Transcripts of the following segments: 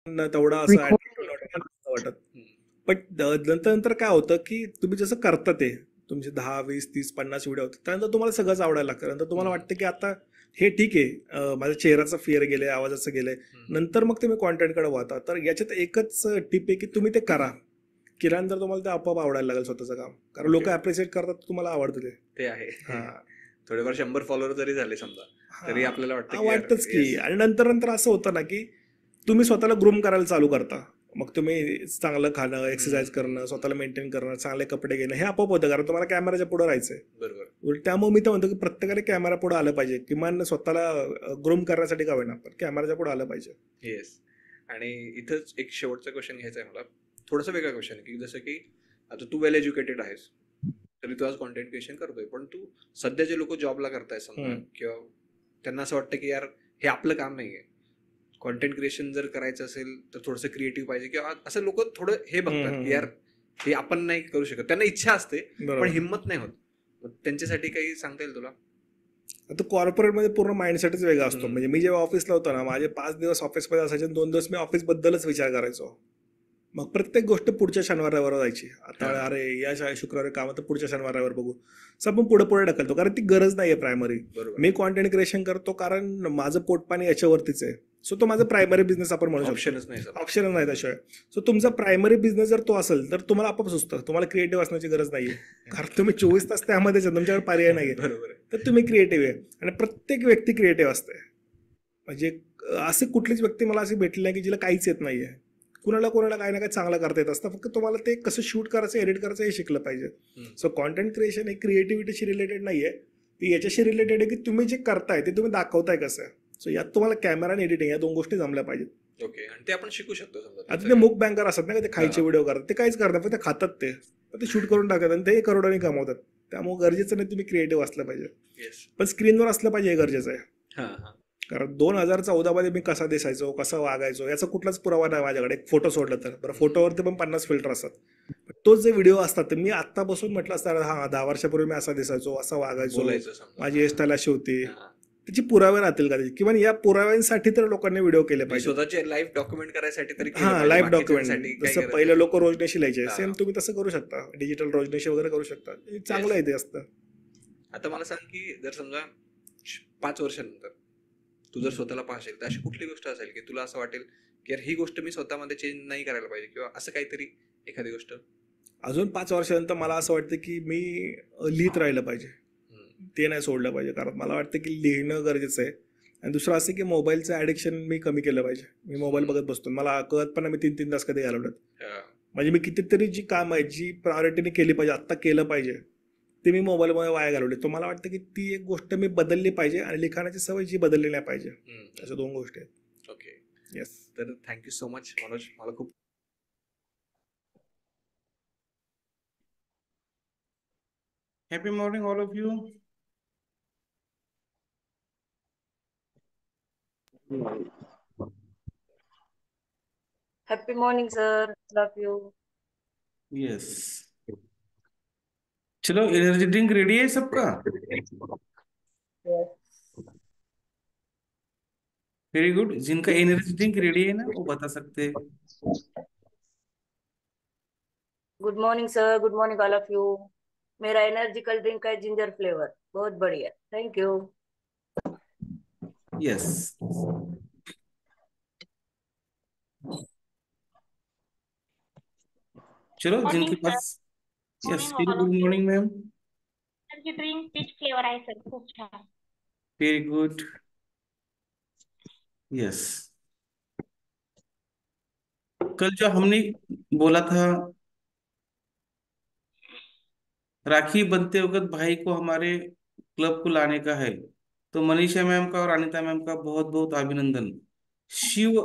तेवढा मी असं खूप अट्रॅक्टिव्ह वाटत. हम्म. पण नंतर नंतर काय होतं की तुम्ही जसं करता ते तुमचे 10, 20, 30, 50 व्हिडिओ होतात त्यानंतर तुम्हाला सगळंच आवडायला लागतं. नंतर तुम्हाला हम्म. वाटतं की आता हे ठीक आहे, माझ्या चेहऱ्याचा फिअर गेलाय, आवाजाचं गेलंय. हम्म. नंतर मग तुम्ही कॉन्टेंटकडे वळता. तर याच्यात एकच टिप आहे की तुम्ही ते करा. केल्यानंतर तुम्हाला ते आपोआप आवडायला लागेल स्वतःचं काम, कारण लोक ओके. अप्रिशिएट करतात, तुम्हाला आवडतं ते. ते आहे. हा. थोडेफार 100 फॉलोअर जरी झाले समजा, तरी आपल्याला वाटतं हा की यार वाटतंच की. येस. आणि नंतर नंतर असं होतं ना की तुम्ही स्वतःला ग्रूम करायला चालू करता. मग तुम्ही चांगलं खाणं, एक्सरसाइज करणं, स्वतःला मेंटेन करणं, चांगले कपडे घेणं, हे आपोआप होतं, कारण तुम्हाला कॅमेराच्या पुढे राहायचंय. बरोबर. त्यामुळे मी तर म्हणतो की प्रत्येकाने कॅमेरा पुढे आलं पाहिजे, किमान स्वतःला ग्रूम करण्यासाठी का होईना, पण कॅमेराच्या पुढे आलं पाहिजे. येस. आणि इथंच एक शेवटचा क्वेश्चन घ्यायचा आहे मला. थोडासा वेगळा क्वेश्चन आहे की जसं की आता तू वेल एज्युकेटेड आहेस, तरी तू आज कॉन्टेंट क्रिएशन करतोय, पण तू सध्या जे लोक जॉबला करताय समजा, हम्म. किंवा त्यांना असं वाटतं की यार हे आपलं काम नाहीये, कॉन्टेंट क्रिएशन जर करायचं असेल तर थोडंसं क्रिएटिव्ह पाहिजे, किंवा असं लोक थोडं हे हम्म, बघतात हम्म, की यार हे आपण नाही करू शकत, त्यांना इच्छा असते पण बरोबर. हिंमत नाही होत. मग त्यांच्यासाठी काही सांगता येईल तुला? आता कॉर्पोरेटमध्ये पूर्ण माइंडसेटच वेगळा असतो. हम्म. म्हणजे मी जेव्हा ऑफिसला होतो ना, माझे 5 दिवस ऑफिसमध्ये असायचे आणि 2 दिवस मी ऑफिसबद्दलच विचार करायचो. मग प्रत्येक गोष्ट पुढच्या शनिवारावर जायची. आता हा. अरे या शुक्रवारी काम तर पुढच्या शनिवारावर बघू. असं आपण पुढे पुढे ढकलतो, कारण ती गरज नाहीये प्रायमरी. बरोबर. मी कॉन्टेंट क्रिएशन करतो कारण माझं पोटपाणी याच्यावरतीच आहे. सो तो माझा प्रायमरी बिझनेस आपण म्हणू शकतो. ऑप्शनच नाही सर. ऑप्शन नाही त्याशिवाय. सो तुमचा प्रायमरी बिझनेस जर तो असेल तर तुम्हाला आपोआप सुचतं, तुम्हाला क्रिएटिव्ह असण्याची गरज नाहीये. कारण तुम्ही 24 तास त्यामध्येच आहे, तुमच्याकडे पर्याय नाहीये. बरोबर आहे. तर तुम्ही क्रिएटिव्ह आहे. आणि प्रत्येक व्यक्ती क्रिएटिव्ह असते. म्हणजे अशी कुठलीच व्यक्ती मला अशी भेटली नाही की जिला काहीच येत नाहीये. कुणाला कोणाला काही ना काही चांगलं करता येत असतं, फक्त तुम्हाला ते कसं शूट करायचं, एडिट करायचं हे शिकलं पाहिजे. सो कॉन्टेंट क्रिएशन हे क्रिएटिव्हिटीशी रिलेटेड नाहीये, ती याच्याशी रिलेटेड आहे की तुम्ही जे करताय ते तुम्ही दाखवताय कसं. सो यात तुम्हाला कॅमेरा आणि एडिटिंग या 2 गोष्टी जमल्या पाहिजेत. ओके. आणि ते आपण शिकू शकतो समजा आता त्याचं ते काय. मुक बँकर असतात ना, का ते खायचे हा. व्हिडिओ करतात, ते काहीच करतात, फक्त खातात ते शूट करून टाकतात आणि ते करोडांनी कमवतात. त्यामुळे गरजेचं नाही तुम्ही क्रिएटिव्ह असलं पाहिजे, येस. पण स्क्रीनवर असलं पाहिजे हे गरजेचं आहे. हा हा. कारण 2014 मध्ये मी कसा दिसायचो, कसं वागायचो याचा कुठलाच पुरावा नाही माझ्याकडे, एक फोटो सोडला तर. बरं, फोटोवरती पण 50 फिल्टर असतात, पण तोच जे व्हिडिओ असतात ते मी आत्ता बसून म्हटलं असतं, हा 10 वर्षापूर्वी मी असा दिसायचो, असा वागायचो, बोलायचं समजा. माझी हेअरस्टाईल अशी होती, हा. त्याची पुरावे राहतील का, किंवा या पुराव्यांसाठी तर लोकांनी व्हिडिओ केले म्हणजे पाहिजे. स्वतःचे लाईफ डॉक्युमेंट करायसाठी तरी केलं हा, पाहिजे, लाईव्ह बाकीच्यांसाठी डॉक्युमेंट. काय जसं गरज पहिले नाही. लोक रोजनेशी लिहायचे, हा. सेम तुम्ही तसं करू शकता, डिजिटल रोजनेशी वगैरे करू शकता. हे चांगलं आहे ते असतं. आता मला सांग की जर समजा 5 वर्षानंतर तू जर स्वतःला पाहशील तर अशी कुठली गोष्ट असेल की तुला असं वाटेल की यार ही गोष्ट मी स्वतःमध्ये चेंज नाही करायला पाहिजे, किंवा असं काहीतरी एखादी गोष्ट? अजून 5 वर्षानंतर मला असं वाटतं की मी लिहित राहिलं पाहिजे, हम्म. ते नाही सोडलं पाहिजे. कारण मला वाटतं की लिहिणं गरजेचं आहे. आणि दुसरं असं की मोबाईलचं ॲडिक्शन मी कमी केलं पाहिजे. मी मोबाईल बघत बसतो, मला कळत पण नाही मी 3-3 तास कधी घालवल्यात. हा. म्हणजे मी कितीतरी जी काम आहे जी प्रायोरिटीने केली पाहिजे, आत्ता केलं पाहिजे, ते मी मोबाईलमुळे वाया घालवले. तो मला वाटतं की ती एक गोष्ट मी बदलली पाहिजे, आणि लिखाणाची सवय जी बदलली नाही पाहिजे. अशा 2 गोष्टी आहेत. ओके. येस. तर थँक्यू सो मच मनोज, मला खूप happy morning all of you. Happy morning, sir. Love you. Yes. चलो, एनर्जी ड्रिंक रेडी है सबका? Yes. Very good. जिनका एनर्जी ड्रिंक रेडी है ना, वो बता सकते हैं. Good morning, sir. Good morning, all of you. मेरा एनर्जिकल ड्रिंक है जिंजर फ्लेवर, बहुत बढ़िया. Thank you. यस. चलो, जिनके मॉर्निंग सर. पास. Yes, morning very all good of you. Morning ma'am. Energy drink peach flavour आहे सर, खूप छान. Very good. यस. कल जो हमने बोला था, राखी बनते वक्त भाई को हमारे क्लब को लाने का है, तो मनीषा मैम का और अनिता मैम का बहुत बहुत अभिनंदन. शिव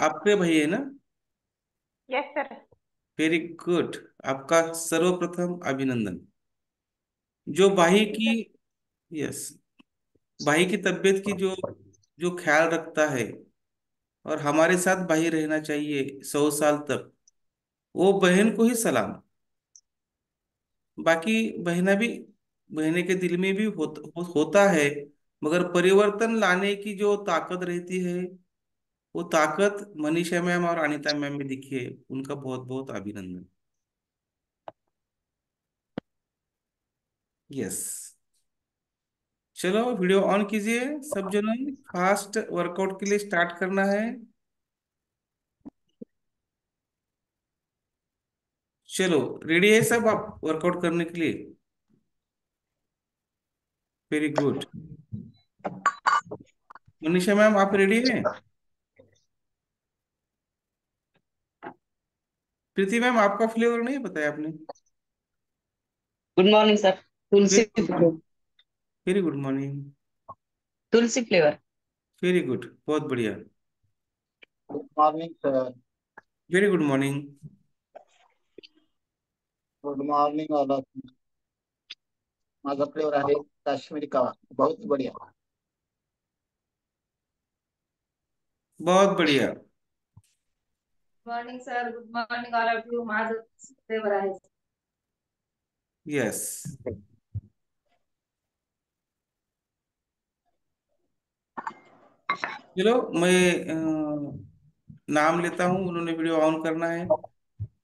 आपके भाई है ना? Yes sir. Very good. आपका सर्वप्रथम अभिनंदन. जो भाई थँक्यू की. सर. यस. भाई की तबीयत की जो जो ख्याल रखता है और हमारे साथ भाई रहना चाहिए 100 साल तक, वो बहन को ही सलाम. बाकी बहना भी, बहने के दिल में भी होता है, मगर परिवर्तन लाने की जो ताकत रहती है वो ताकत मनीषा मैम और अनीता मैम में दिखी है, उनका बहुत बहुत अभिनंदन। यस, चलो वीडियो ऑन कीजिए सब जनों, फास्ट वर्कआउट के लिए स्टार्ट करना है। चलो, रेडी है सब आप वर्कआउट करने के लिए? Very good. मनीषा मैम आप रेडी हैं? प्रीति मैम आपका फ्लेवर नहीं बताया आपने। Good morning sir. Tulsi flavour. Very good morning. Tulsi flavour. Very good, बहुत बढ़िया। Good morning sir. Very good morning. Good morning all of you. माझा फ्लेवर आहे काश्मीरी कावा, बहुत बढ़िया। बहुत बढ़िया। Morning sir, good morning all of you. माझं फ्लेवर आहे. यस, चलो मैं नाम लेता हूँ, उन्होंने वीडियो ऑन करना है।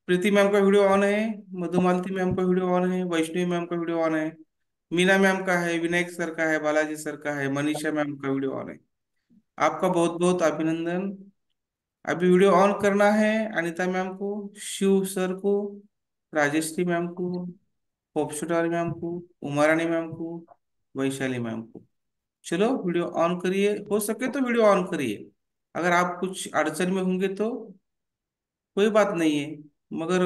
प्रीति मैम का वीडियो ऑन है, मधुमालती मैम का वीडियो ऑन है, वैष्णवी मैम का वीडियो ऑन है, मीना मैम का है, विनायक सर का है, बालाजी सर का है, मनीषा मैम का वीडियो ऑन है। आपका बहुत बहुत अभिनंदन। अभी वीडियो ऑन करना है अनीता मैम को, शिव सर को, राजेश्री मैम को, पोपशुटारी मैम को, उमारानी मैम को, वैशाली मैम को। चलो वीडियो ऑन करिए, हो सके तो वीडियो ऑन करिए। अगर आप कुछ अड़चन में होंगे तो कोई बात नहीं है, मगर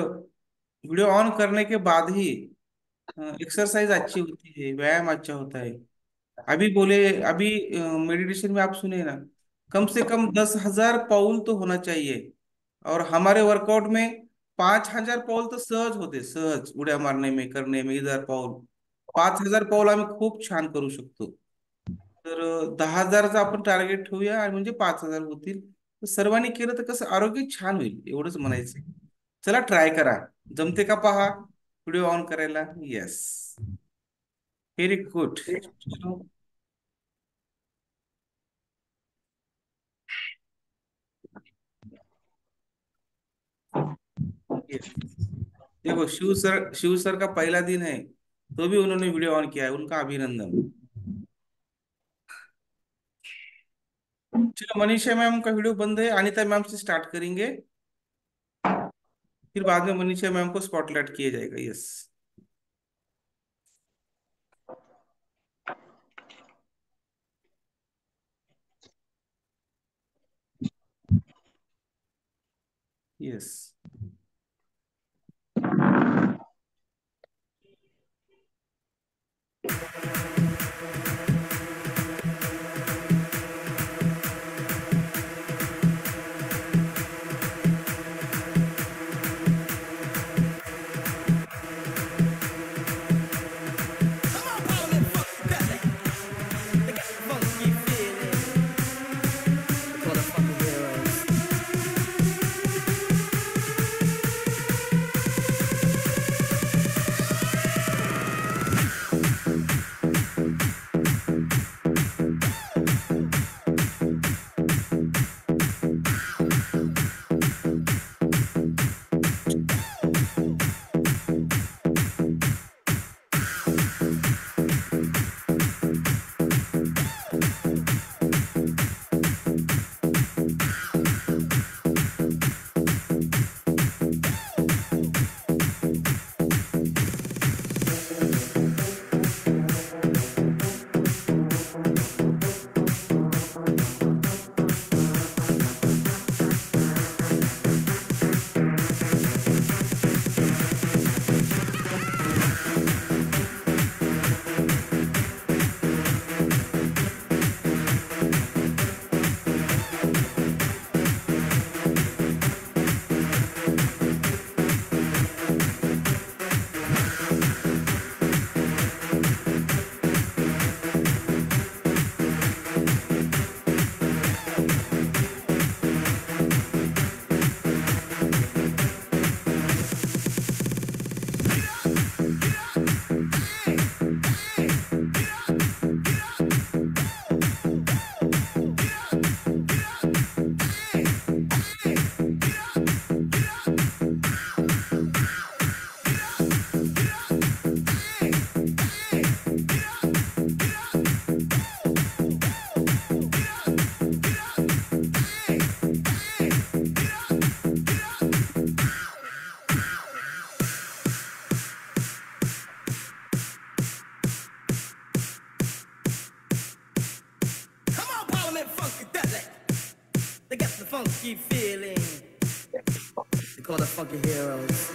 वीडियो ऑन करने के बाद ही एक्सरसाइज अच्छी होती है, व्यायाम अच्छा होता है। अभी बोले, अभी मेडिटेशन में आप सुने ना, कम से कम 10,000 पाउल तो होना चाहिए, और हमारे वर्कआउट में 5,000 पाउल तो सहज होते, सहज उड्या मारने में, करने में 1,000 पाउल, 5,000 पाऊल आम्ही खूप छान करू शकतो। तर 10,000चा आपण टार्गेट ठेवूया, आणि म्हणजे 5,000 होतील। तर सर्वांनी केलं तर कसं आरोग्य छान होईल, एवढंच म्हणायचं। चला ट्राय करा, जमते का पहा व्हिडिओ ऑन करायला। Yes, very good. देखो शिव सर का पहला दिन है, तो भी उन्होंने वीडियो ऑन किया है, उनका अभिनंदन। चलो मनीषा मैम का वीडियो बंद है, अनीता मैम से स्टार्ट करेंगे, फिर बाद में मनीषा मैम को स्पॉटलाइट किया जाएगा। Yes, yes. funky feeling. They call the funky heroes.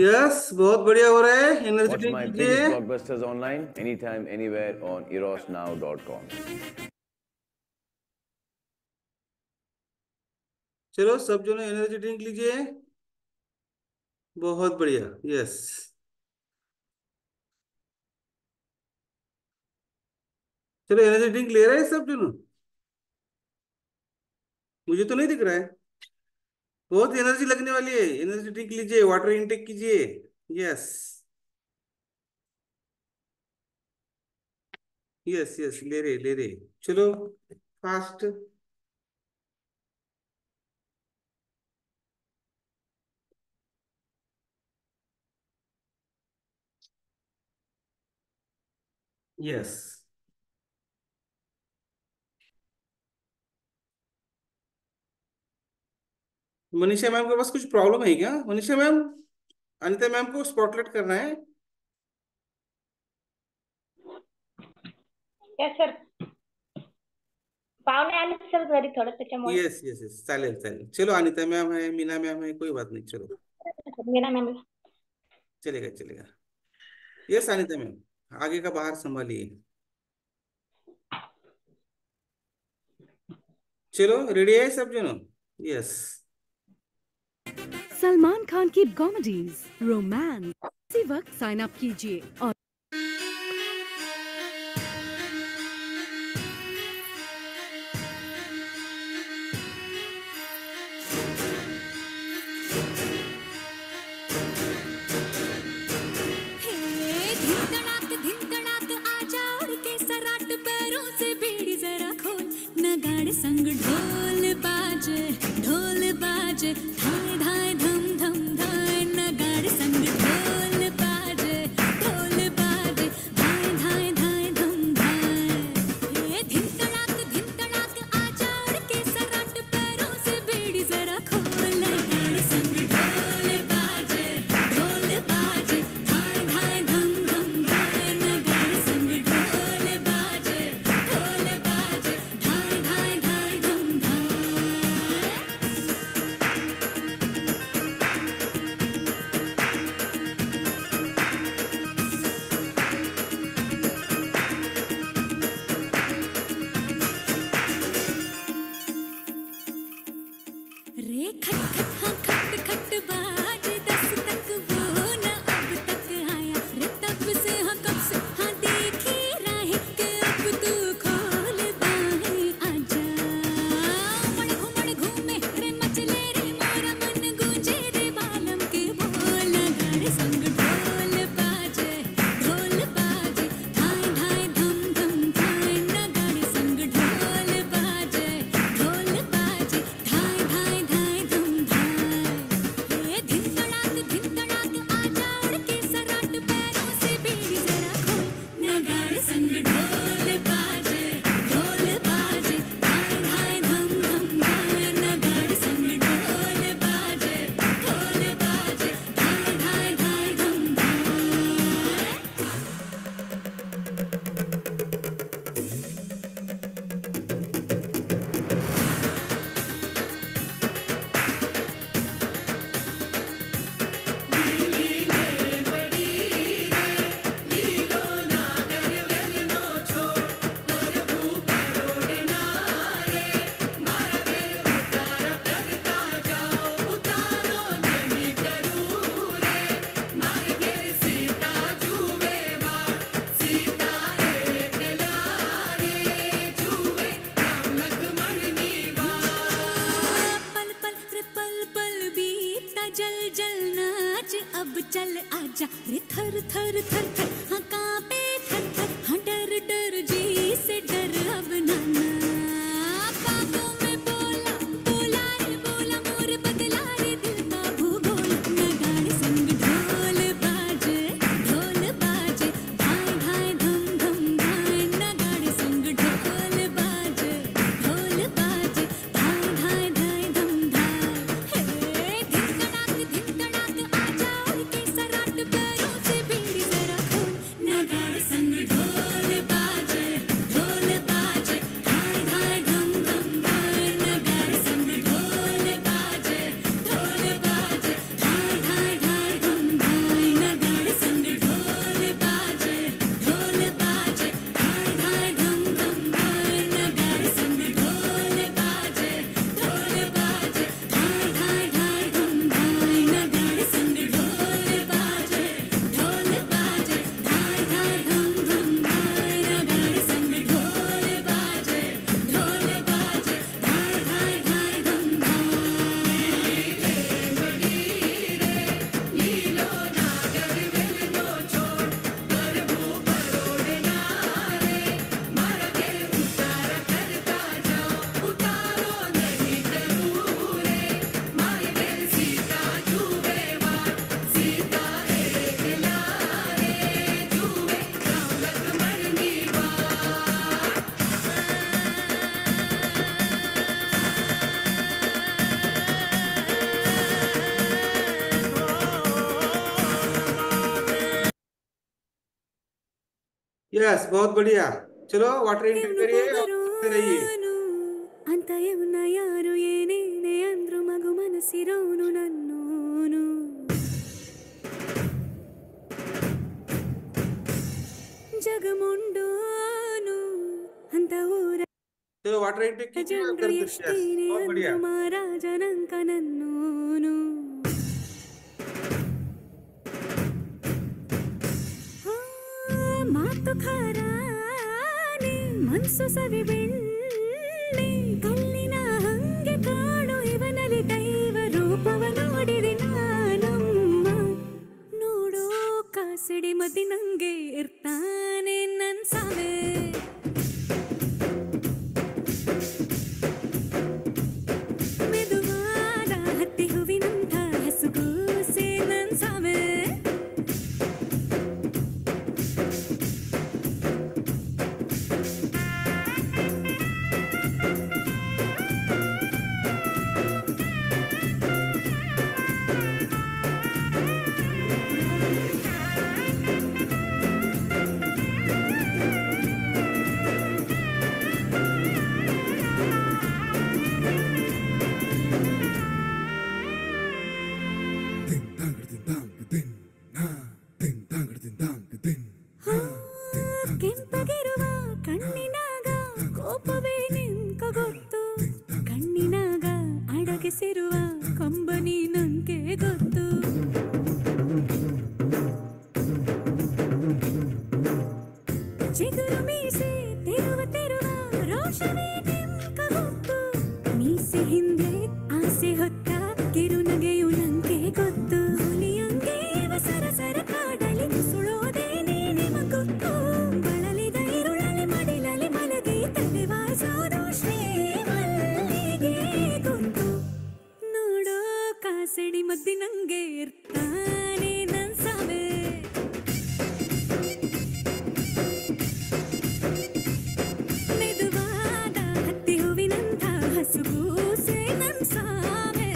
Yes, बहुत बढ़िया हो रहा है। एनर्जी Watch ड्रिंक my कीजिए। biggest blockbusters online, anytime, anywhere on erosnow.com. चलो सब जो एनर्जी ड्रिंक लीजिए। बहुत बढ़िया। यस, चलो एनर्जी ड्रिंक ले रहे हैं सब जो। मुझे तो नहीं दिख रहा है। बहुत एनर्जी लगने वाली है। एनर्जी ड्रिंक लीजिए, वाटर इनटेक कीजिए। यस यस यस, ले रहे। चलो फास्ट। यस, मनीषा मैम के पास कुछ प्रॉब्लम है क्या? मनीषा मैम, अनिता मैम को स्पॉटलाइट करना है। यस सर, पाहुणे आले सर घरी थोडं त्याच्यामुळे. यस यस यस, चालेल चालेल। चलो अनिता मैम है, मीना मैम है, कोई बात नहीं, चलो मीना मॅम चलेगा चलेगा। यस अनिता मैम, आगे का बाहर संभालिए। चलो रेडी है सब जनो? यस। सलमान खान की कॉमेडीज, रोमांस, इसी वक्त साइन अप कीजिए और संग ढोल बाजे धाय धाय धम धम धाय नगाड़े संग ढोल बाजे धाय धाय धाय धम धाय। ये धिन तड़ाक आजा उड़ के सराट पैरों से बेड़ी जरा खोल नगाड़े संग ढोल बाजे धाय धाय धम धम धाय नगाड़े संग ढोल बाजे धाय धाय धाय धम धाय। रे खट खट हाँ खट खट बाज 10 तक वो न अब तक आया रे तब से हाँ कब से हाँ देखी राह के अब तू खोल बाहें आजा। उमड़ घूमे रे मचले रे मोरा मन गूंजे रे बालम के बोल गाड़े संग ढोल बाजे धाय धाय धम धम धाय नगाड़े संग ढोल बाजे धाय धाय धाय धम धाय। ये धिन तड़ाक आजा उड़ के सराट पैरों से बेड़ी जरा खोल नगाड़े संग ढोल बाजे धाय धाय धम धम धाय नगाड़े संग ढोल बाजे धाय धाय धाय धम धाय। पल पल बीता जल जल नाच अब चल आजा रे थर थर थर थर हाँ कांपे थर थर हाँ डर डर जी से डर अब नाना। बातों में बोला बोला रे बोला मोर बदला रे दिल का भूगोल नगाड़े संग ढोल बाजे धाय धाय धम धम धाय नगाड़े संग ढोल बाजे धाय धाय धाय धम धाय। हे धिन तड़ाक आजा उड़ के सराट पैरों से बेड़ी जरा खोल नगाड़े संग ढोल बाजे यस, बहुत बढ़िया। चलो वाटर इंटेक करिए और करते रहिए। ಅಂತ ಇವನ ಯಾರು ಏನೇನೆ ಅಂದ್ರು ಮಗು ಮನಸ್ಸಿರೋನು ನನ್ನೋನು ಜಗಮುಂಡೋನು ಅಂತ ಊರ चलो वाटर इंटेक कीजिए, आप ಜನರು करते रहिए। ಎಷ್ಟೇನೆ बहुत बढ़िया। ಅಂದ್ರು ಮಹಾರಾಜನಂಕ ನನ್ನೋನು ಮಾತು ಖಾರಾನೆ ಮನ್ಸು ಸವಿ ಬೆಣ್ಣೆ ಕಲ್ಲಿನ ಹಂಗೆ ಕಾಣು ಇವನಲ್ಲಿ ದೈವ ರೂಪವ ನೋಡಿದೆ ನಾನಮ್ಮ ನೋಡೋ ಕಾಸಡಿ ಮದಿ ನಂಗೆ ಇರ್ತಾನೆ ನನ್ ಸಾವೆ ಮೆದುವಾದ ಹತ್ತಿ ಹೂವಿನಂಥ ಹಸುಗೂಸೆ ನನ್ ಸಾವೆ ಕೆಂಪಗಿರುವ ಕಣ್ಣಿನಾಗ ಕೋಪವೇ ನಿಂಕ ಗೊತ್ತು ಕಣ್ಣಿನಾಗ ಅಡಗಿಸಿರುವ ಕಂಬನಿ ನಂಗೆ ಗೊತ್ತು ಚಿಗುರು ಮೀಸೆ ತಿರುವ ರೋಷವೇ ನಿಂಕ ಗೊತ್ತು ಮೀಸೆ ಹಿಂದೆ ಆಸೆ ಹೊತ್ತ ಕಿರುನಗೆಯು ನಂಗೆ ಗೊತ್ತು ಹುಲಿಯಂಗೆ ಸರಸರ ಕಾಡಲಿ ಸುಳೋದೇನೆ ನಿಮಗೊತ್ತು ಬಳಲಿದ ಇರುಳಲಿ ಮಡಿಲಲಿ ಮಲಗಿ ತಲೆ ವಾಸೋದು ಶ್ರೀಮಲ್ಲಿಗೆ ಗೊತ್ತು ನೋಡೋ ಕಾಸಡಿ ಮದ್ದಿ ನಂಗೆ ಇರ್ತಾನೆ ನನ್ ಸಾವೆ ಮೆದುವಾದ ಹತ್ತಿ ಹೂವಿನಂಥ ಹಸುಗೂಸೆ ನನ್ ಸಾವೆ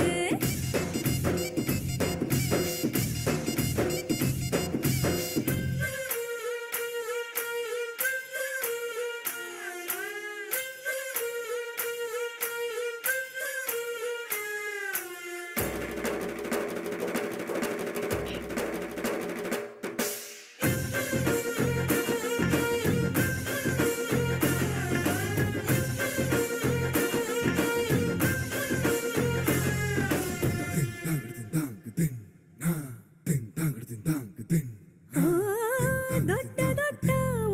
ದೊಡ್ಡ ದೊಡ್ಡ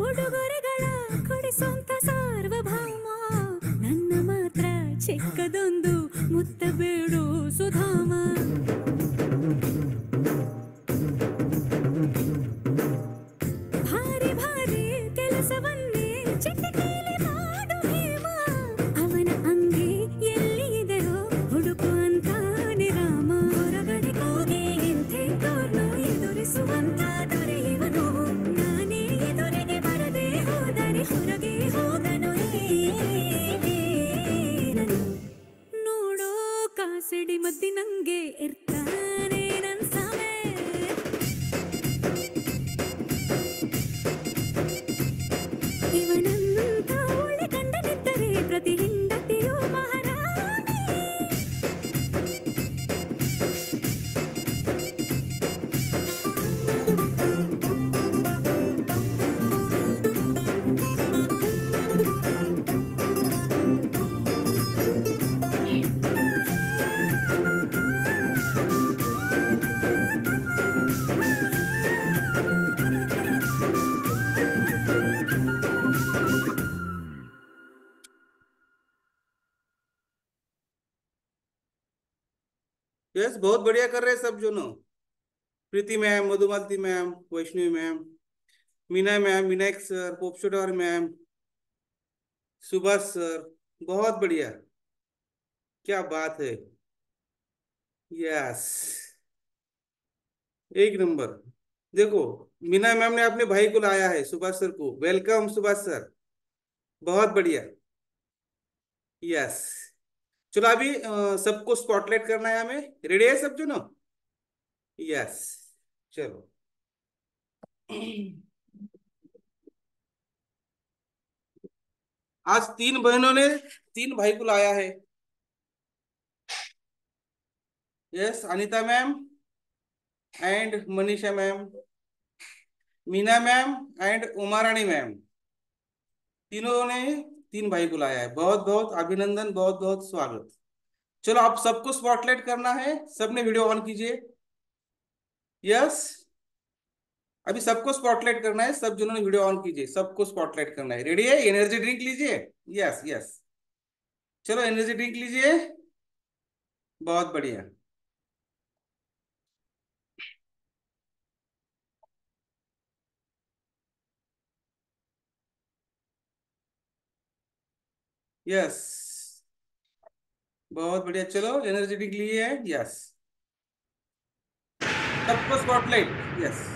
ಉಡುಗೊರೆಗಳ ಕೊಡಿಸೋಂತ ಸಾರ್ವಭೌಮ ನನ್ನ ಮಾತ್ರ ಚಿಕ್ಕದೊಂದು ಮುತ್ತ ಬೇಡು ಸುಧಾಮ ಭಾರಿ ಭಾರಿ ಕೆಲಸವನ್ನೇ ಚಿಟಿಕೆಯಲ್ಲಿ ಮಾಡು ಹೇಮ ಅವನ ಅಂಗಿ ಎಲ್ಲಿ ಇದೆಯೋ ಹುಡುಕು ಅಂತಾನೆ ರಾಮ ಹೊರಗಡೆ ಹೋಗಿ ಎಂಥೆಂಥೋರ್ನು ಎದುರಿಸುವಂತ ದೊರೆಯುವನು ನಾನೇ ಎದುರಿಗೆ ಬರದೆ ಹೋದರೆ ಹೊರಗೆ ಹೋಗನು ನಾನು ನೋಡೋ ಕಾಸಡಿ ಮದ್ದಿ ನಂಗೆ ಇರ್ತಾನೆ ನನ್ ಸಾವೆ ಇವನಂತ ಒಳ್ಳೆ ಗಂಡನಿದ್ದರೆ ಪ್ರತಿ ಹೆಂಡತಿಯೂ ಮಹಾರಾಣಿ यस, बहुत बढ़िया कर रहे हैं सब जोनो। Preeti ma'am, Madhumalti ma'am, Vaishnavi ma'am, Meena ma'am, Vinayak sir, पोपशोटर मैम, सुभाष सर, बहुत बढ़िया, क्या बात है। यस, एक नंबर। देखो मीना मैम ने अपने भाई को लाया है, सुभाष सर को। वेलकम सुभाष सर, बहुत बढ़िया। यस, चलो अभी सबको स्पॉटलाइट करना है हमें। रेडी है सब जो ना? यस, चलो। आज 3 बहनों ने 3 भाई को लाया है। Yes, Anita ma'am and Manisha ma'am, Meena ma'am and Uma Rani ma'am, तीनों ने 3 भाई को लाया है। बहुत बहुत अभिनंदन, बहुत बहुत स्वागत। चलो, आप सबको स्पॉटलाइट करना है, सबने वीडियो ऑन कीजिए। यस, अभी सबको स्पॉटलाइट करना है, सब जिन्होंने वीडियो ऑन कीजिए, सबको स्पॉटलाइट करना है। रेडी है? एनर्जी ड्रिंक लीजिए। यस यस, चलो एनर्जी ड्रिंक लीजिए। बहुत बढ़िया। यस, बहुत बढ़िया। चलो एनर्जी ड्रिंक लिए है। यस, सबको स्पॉटलाइट। यस,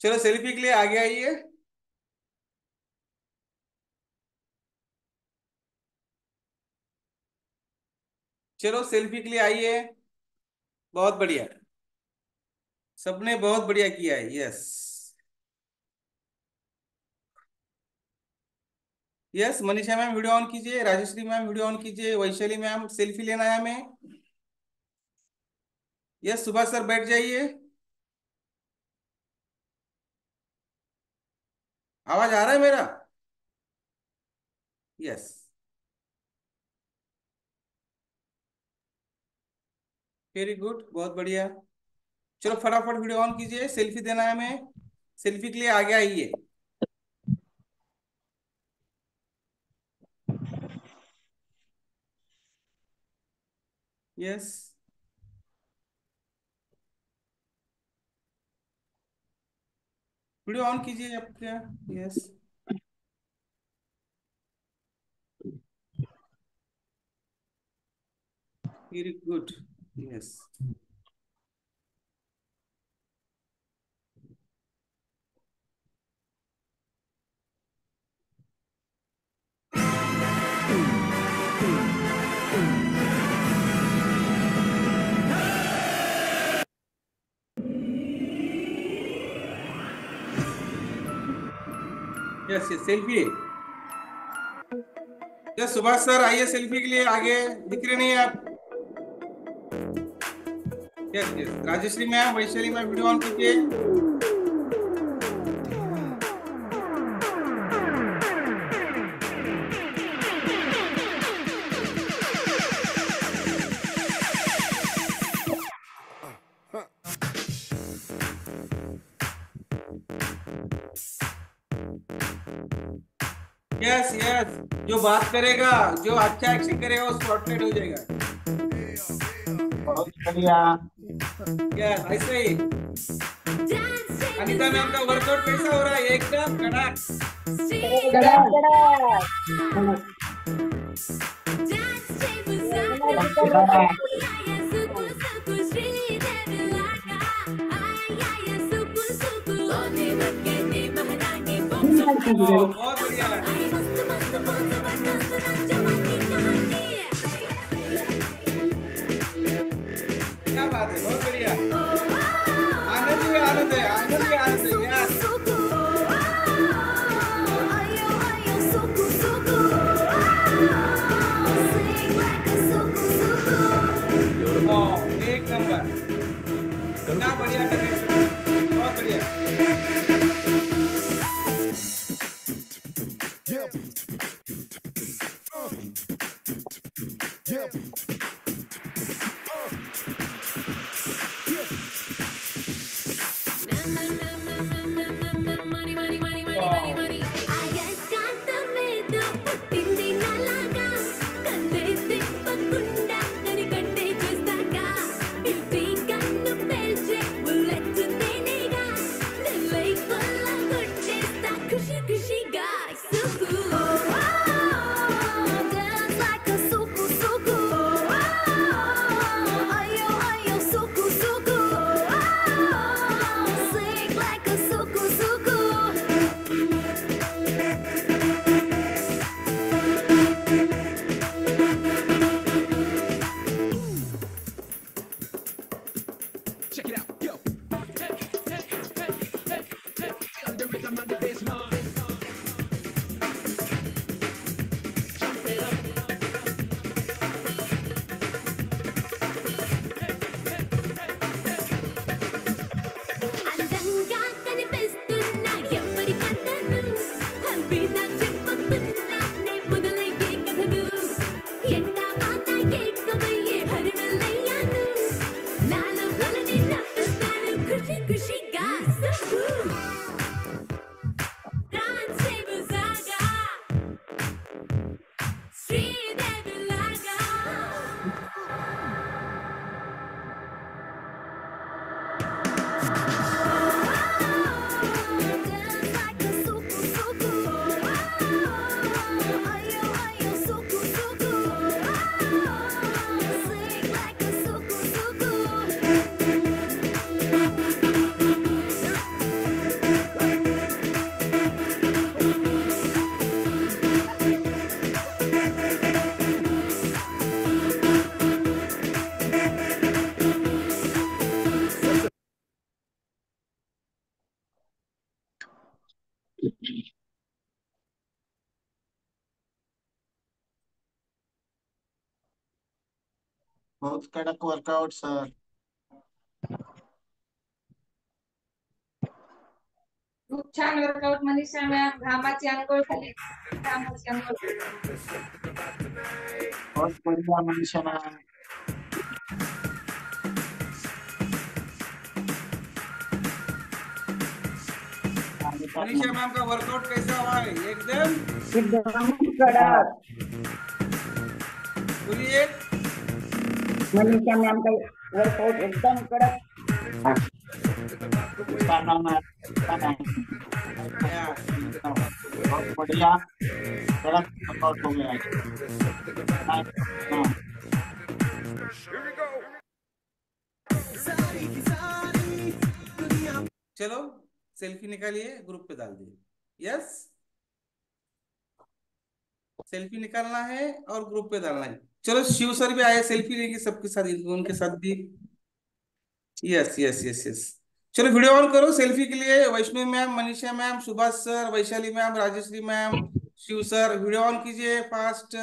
चलो सेल्फी के लिए आगे आइए। चलो सेल्फी के लिए आइए। बहुत बढ़िया, सबने बहुत बढ़िया किया है। Yes yes, Manisha ma'am video on कीजिए, राजश्री मैम वीडियो ऑन कीजिए, वैशाली मैम सेल्फी लेना है हमें। यस, सुभाष सर बैठ जाइए। आवाज आ रहा है मेरा? यस, वेरी गुड, बहुत बढ़िया। चलो फटाफट वीडियो ऑन कीजिए, सेल्फी देना है हमें। सेल्फी के लिए आगे आइए। यस, वीडियो ऑन कीजिए आप क्या। Yes, very good. Yes, yes yes, selfie. Yes, Subhash sir आइए सेल्फी के लिए आगे, दिख रहे नहीं आप? Yes yes, Rajshree ma'am, Vaishali ma'am video on कीजिए। यस यस, जो बात करेगा, जो अच्छा एक्शन करेगा वो स्पॉटलाइट हो जाएगा। बहुत बढ़िया। यस, ऐसे ही। अनिता मैम का वर्कआउट कैसा हो रहा है? एकदम कड़क। बहुत बढ़िया। क्या बात है, बहुत बढ़िया। आनंद ही आनंद है, आनंद ही आनंद है। यस, एक नंबर, क्या बढ़िया कर रहे हैं, बहुत बढ़िया। Dance like a suku suku. बहुत कडक वर्कआउट सर. खूप छान वर्कआउट मनीषा मॅम. घामाची अंघोळ झाली. घामाची अंघोळ. बहुत बढ़िया मनीषा मैम. मनीषा मैम का वर्कआउट कैसा हुआ है? एकदम एकदम कडक. बोलिए. मनीषा मैम का वर्कआउट एकदम कडक. उसका नाम है बहुत बढ़िया कडक वर्कआउट हो गया है. चलो सेल्फी निकालिए, ग्रुप पे डाल दिए. यस, सेल्फी निकालना है और ग्रुप पे डालना है. चलो शिव सर भी आए, सेल्फी लेंगे सबके साथ, उनके साथ भी. Yes yes yes yes. चलो वीडियो ऑन करो सेल्फी के लिए. Vaishnavi ma'am, Manisha ma'am, Subhash sir, Vaishali ma'am, Rajshree ma'am, Shiv sir, video on कीजिए फास्ट.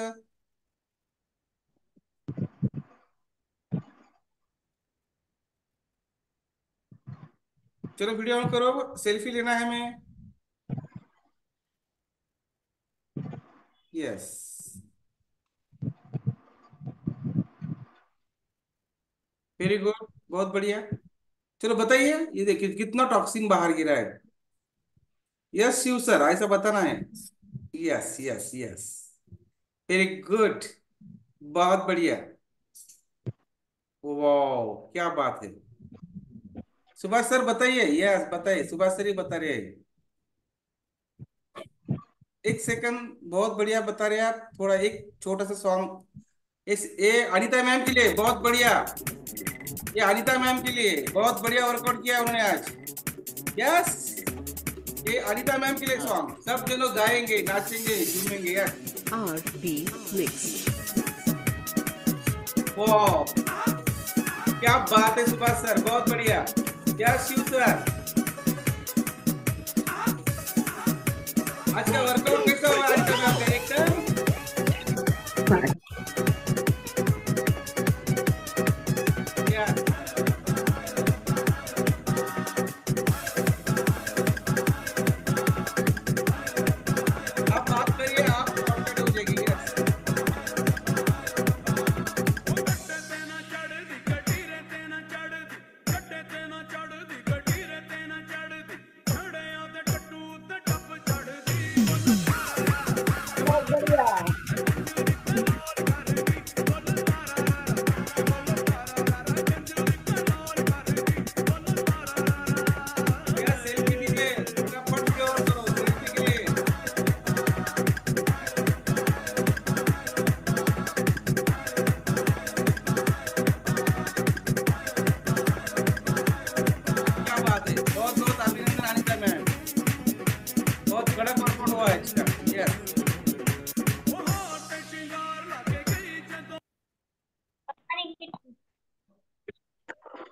चलो वीडियो ऑन करो, सेल्फी लेना है हमें. यस, वेरी गुड, बहुत बढ़िया. चलो बताइए, ये देखिए कितना टॉक्सिन बाहर गिरा है. यस शिव सर, ऐसा बताना है. Yes yes yes, very good, बहुत बढ़िया. वाह, क्या बात है. सुभाष सर बताइए. यस बताइए, सुभाष सर ही बता रहे हैं. एक सेकंड, बहुत बढ़िया बता रहे हैं आप. थोड़ा एक छोटा सा सॉन्ग. ये अनीता मैम के लिए बहुत बढ़िया. ये अनीता मैम के लिए बहुत बढ़िया वर्कआउट किया उन्होंने आज. यस, ये अनीता मैम के लिए सॉन्ग. सब जो लोग गाएंगे, नाचेंगे, झूमेंगे. Yes, RB Mix. वाह, क्या बात है सुभाष सर, बहुत बढ़िया. यस शिव सर, आज का वर्कआउट कैसा हुआ? आज का मैम एकदम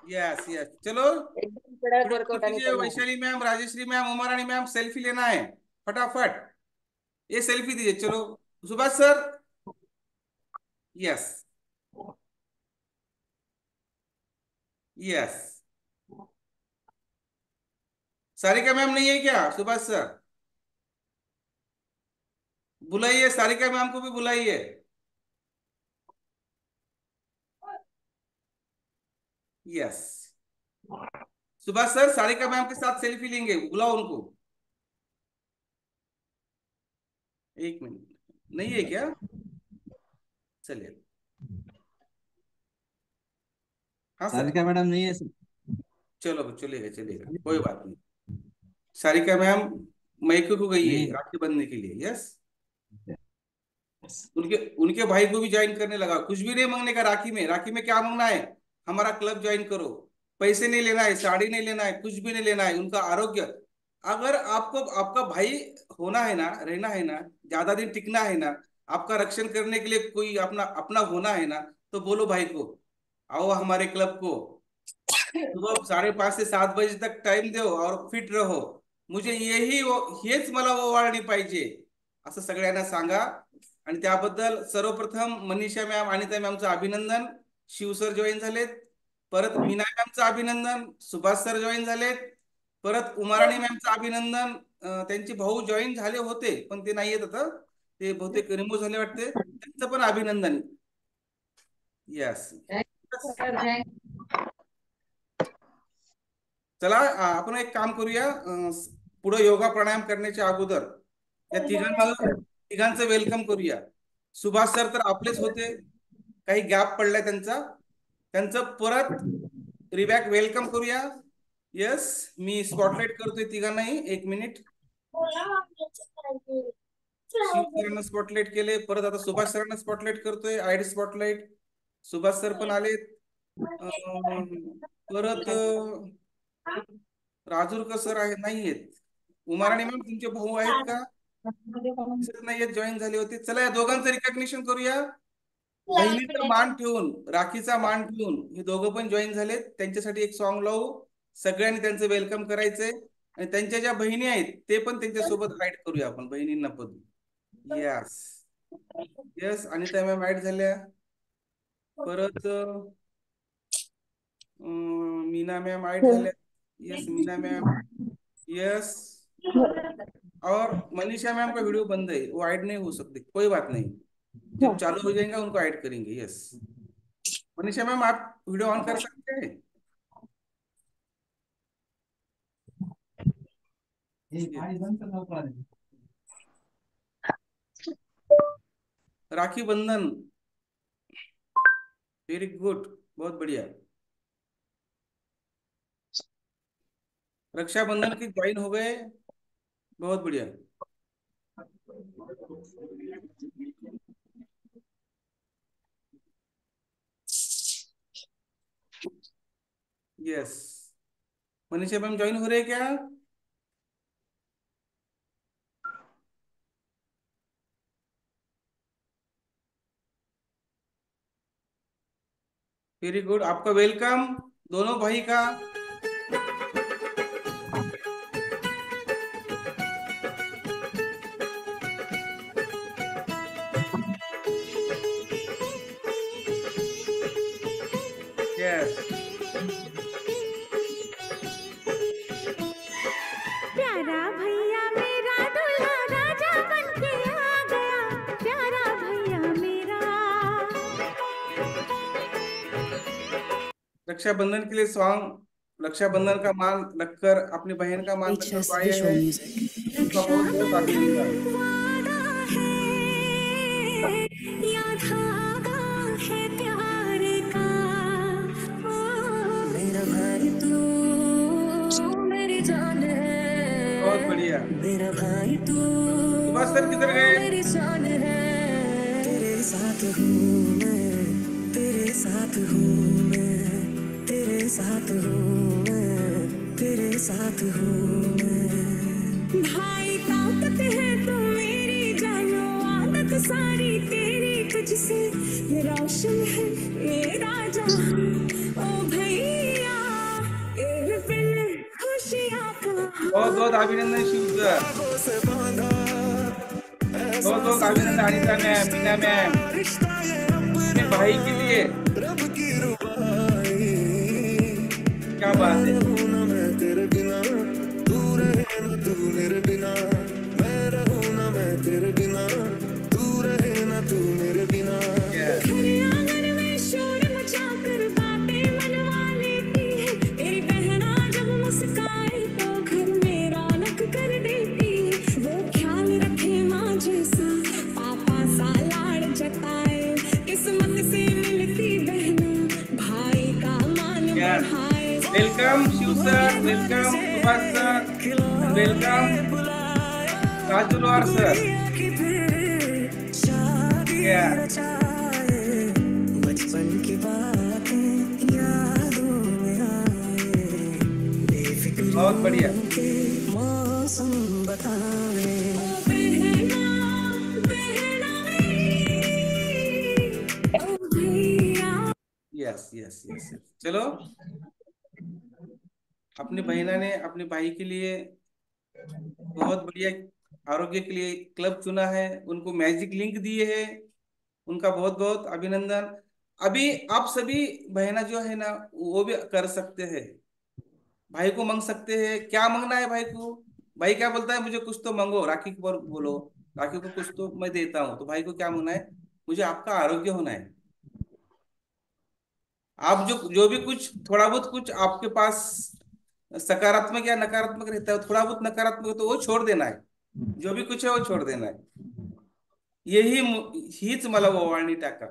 यस यस. चलो एकदम कडक workout. Vaishali ma'am, Rajeshree ma'am, Uma Rani ma'am, selfie लेना है फटाफट. ये सेल्फी दीजिए. चलो Subhash sir. Yes yes. Sarika ma'am नहीं है क्या? सुभाष सर बुलाइए, सारिका मैम को भी बुलाइए. Yes, Subhash sir Sarika ma'am के साथ सेल्फी लेंगे, बुलाओ उनको. एक मिनट, नहीं है क्या? चलिए. हाँ सारिका मैडम नहीं है. चलो चलेगा चलेगा, कोई बात नहीं. सारिका मैम मैके को गई है राखी बंधने के लिए. यस, उनके उनके भाई को भी ज्वाइन करने लगा. कुछ भी नहीं मांगने का राखी में. राखी में क्या मांगना है? हमारा क्लब ज्वाइन करो. पैसे नहीं लेना है, साड़ी नहीं लेना है, कुछ भी नहीं लेना है. उनका आरोग्य, अगर आपको आपका भाई होना है ना, रहना है ना, ज्यादा दिन टिकना है ना, आपका रक्षण करने के लिए कोई अपना अपना होना है ना, तो बोलो भाई को आओ हमारे क्लब को. सुबह 5:30 से 7 बजे तक टाइम दो और फिट रहो. मुझे हेच मला ओवाळणी पाहिजे असं सगळ्यांना सांगा. आणि त्याबद्दल सर्वप्रथम मनीषा मॅम, अनिता मॅमचं अभिनंदन. शिव सर जॉईन झालेत. परत मीना मॅमचं अभिनंदन. सुभाष सर जॉईन झालेत. परत उमाराणी मॅमचं अभिनंदन. त्यांचे भाऊ जॉईन झाले होते पण ते नाही येत आता, ते बहुतेक रिमूव्ह झाले वाटते, त्यांचं पण अभिनंदन. यस. चला आपण एक काम करूया. पुढे योगा प्राणायाम करण्याच्या अगोदर या तिघांचं वेलकम करूया. सुभाष सर तर आपलेच होते, काही गॅप पडलाय त्यांचं परत रिबॅक वेलकम करूया. यस, मी स्पॉटलाइट करतोय तिघांनाही. 1 मिनिट. शिव सरांना स्पॉटलाइट केले, परत आता सुभाष सरांना स्पॉटलाइट करतोय. ID spotlight. सुभाष सर पण आलेत. परत राजूरकर सर आहेत, नाहीयेत. उमाराणी मॅम तुमचे भाऊ आहेत का? दिसत नाहीयेत, जॉईन झाले होते. चला या दोघांचं रिकॉग्निशन करूया. बहिणीचा मान ठेवून, राखीचा मान ठेवून हे दोघं पण जॉईन झालेत. त्यांच्यासाठी एक सॉन्ग लावू. सगळ्यांनी त्यांचं वेलकम करायचंय आणि त्यांच्या ज्या बहिणी आहेत ते पण त्यांच्यासोबत ऍड करूया आपण, बहिणींना पण. Yes yes. Anita ma'am add झाल्या. परत मीना मैम ऐड झाले. Yes Meena ma'am. यस. और मनीषा मैम का वीडियो बंद है, वो ऐड नहीं हो सकते. कोई बात नहीं, जब चालू हो जाएगा उनको ऐड करेंगे. यस मनीषा मैम आप वीडियो ऑन कर सकते हैं. राखी बंधन, वेरी गुड, बहुत बढ़िया. रक्षाबंधन की ज्वाइन हो गए, बहुत बढ़िया. यस मनीषा मैम ज्वाइन हो रहे हैं क्या? वेरी गुड, आपका वेलकम दोनों भाई का. प्यारा भैया मेरा दूल्हा राजा बनके आ गया, प्यारा भैया मेरा. रक्षाबंधन के लिए सॉन्ग, रक्षाबंधन का मान रखकर अपनी बहन का मान रखकर पाए हैं. उनका बहुत बहुत अभिनंदन. या धागा है प्यार का, मेरा भाई तू मेरी जान है. बहुत बढ़िया. मेरा भाई तू सुभाष सर किधर गए? मेरी जान है. तेरे साथ हूँ मैं, तेरे साथ हूँ मैं, तेरे साथ हूँ मैं, तेरे साथ हूँ मैं. भाई ताकत है तू मेरी जानो, आदत सारी तेरी तुझसे, रोशन है मेरा जहां. ओ भैया एक बिन खुशियाँ का. बहुत बहुत अभिनंदन शिव सर. बहुत बहुत अभिनंदन अनिता मैम, मीना मैम, अपने भाई के लिए. क्या बात है. तेरे बिना तू रहे ना, तू मेरे बिना मैं रहूं ना, मैं तेरे बिना तू रहे ना, तू मेरे बिना. आंगन में शोर मचा कर बातें मनवा लेती है, तेरी बहना जब मुस्काए तो घर में रौनक कर देती है. वो ख्याल रखे माँ जैसा, पापा सा लाड़ जताए, किस्मत से मिलती बहना भाई का मान बढ़ाए. Welcome Shiv sir, welcome Subhash sir, welcome Raju Lohar sir. बचपन की बातें यादों में आए, बहुत बढ़िया. मौसम बताए. Yes yes yes. चलो अपनी बहना ने अपने भाई के लिए बहुत बढ़िया आरोग्य के लिए क्लब चुना है, उनको मैजिक लिंक दिए है, उनका बहुत बहुत अभिनंदन. अभी आप सभी बहना जो है ना वो भी कर सकते हैं, भाई को मांग सकते हैं। क्या मांगना है भाई को? भाई क्या बोलता है, मुझे कुछ तो मांगो, राखी पर बोलो, राखी को कुछ तो मैं देता हूँ। तो भाई को क्या मांगना है? मुझे आपका आरोग्य होना है। आप जो जो भी कुछ थोड़ा बहुत कुछ आपके पास सकारात्मक या नकारात्मक रहता है, थोड़ा बहुत नकारात्मक है तो वो छोड़ देना है, जो भी कुछ है वो छोड़ देना है। हीच मला ओवाळणी टाका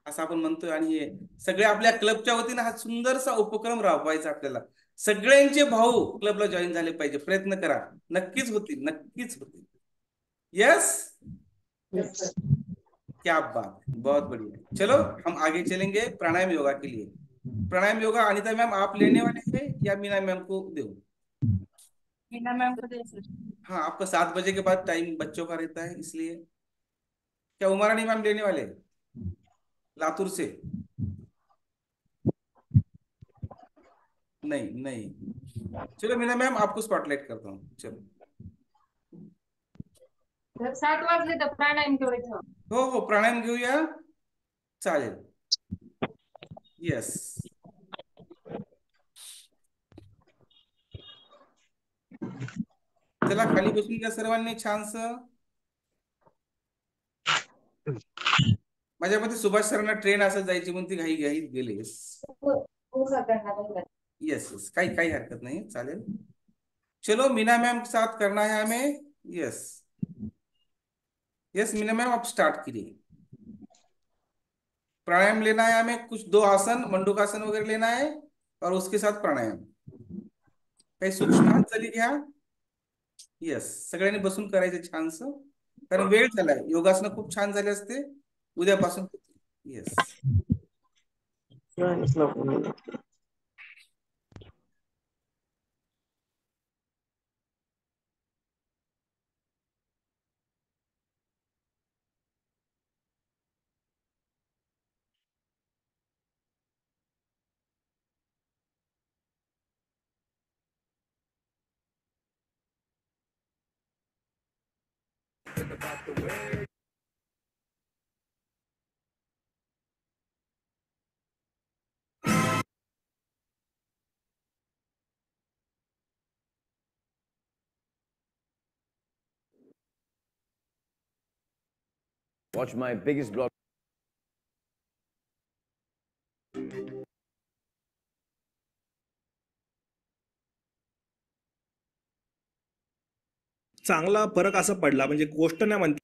असं आपण म्हणतोय. आणि हे सगळे आपल्या क्लबच्या वतीनं हा सुंदरसा उपक्रम राबवायचा आपल्याला. सगळ्यांचे भाऊ क्लबला जॉईन झाले पाहिजे. प्रयत्न करा, नक्कीच होतील, नक्कीच होतील. यस, क्या बात है, बहुत बढ़िया. चलो हम आगे चलेंगे प्राणायाम योगा के लिए. प्राणायाम योगा अनिता मैम आप लेने वाले हैं या मीना मैम को दूं? मीना मैम को दे सर. हाँ, आपका 7 बजे के बाद टाइम बच्चों का रहता है, इसलिए. क्या उमारानी मैम लेने वाले हैं? लातूर से? नहीं नहीं. चलो मीना मैम आपको स्पॉटलाइट करता हूँ. चलो. तर 7 वाजले तर प्राणायाम ठेवायचं. हो हो, प्राणायाम घेऊया, चालेल. येस. चला खाली बसून घ्या सर्वांनी छानस. माझ्या मते सुभाष सरांना ट्रेन असं जायची म्हणून ती घाई घाईत गेले. यस यस, काही काही हरकत नहीं, चालेल. चलो मीना मैम के साथ करना है हमें. यस यस, मीना मैम आप स्टार्ट कीजिए. प्राणायाम लेना है हमें, कुछ 2 आसन, मंडूकासन वगैरह लेना है और उसके साथ प्राणायाम. काही सूक्ष्म हालचाली घ्या. यस, सगळ्यांनी बसून करायचं छानस, कारण वेळ झालाय. योगासनं खूप छान झाले असते, उद्यापासून. Yes. Watch my biggest blog. चांगला फरक असा पडला, म्हणजे गोष्ट नाही म्हणते.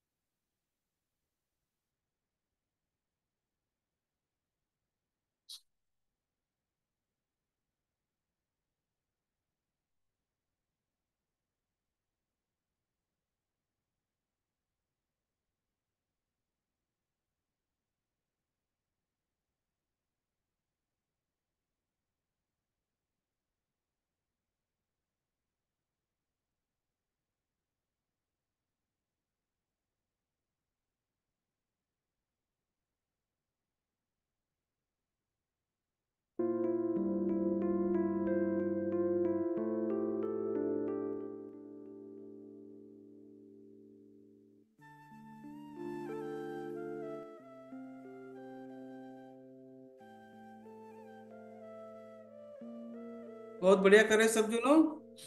बहुत बढ़िया करे सब जुनो.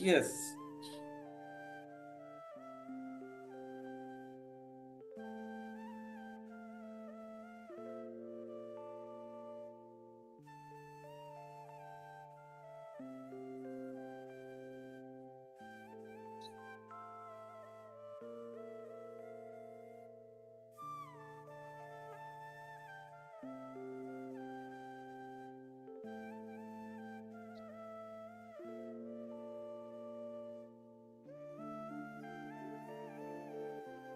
यस.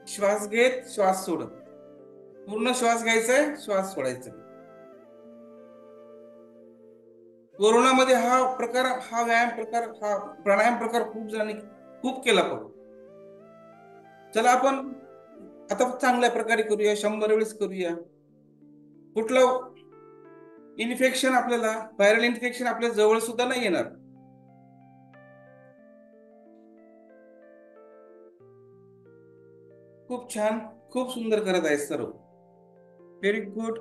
श्वास घेत, श्वास सोडत, पूर्ण श्वास घ्यायचा आहे, श्वास सोडायचा. कोरोनामध्ये हा प्रकार, हा व्यायाम प्रकार, हा प्राणायाम प्रकार खूप जणांनी खूप केला. पण चला आपण आता चांगल्या प्रकारे करूया, 100 वेळेस करूया. कुठलं इन्फेक्शन, आपल्याला व्हायरल इन्फेक्शन आपल्या जवळ सुद्धा नाही येणार. खूप छान, खूप सुंदर करत आहे सर्व. Very good.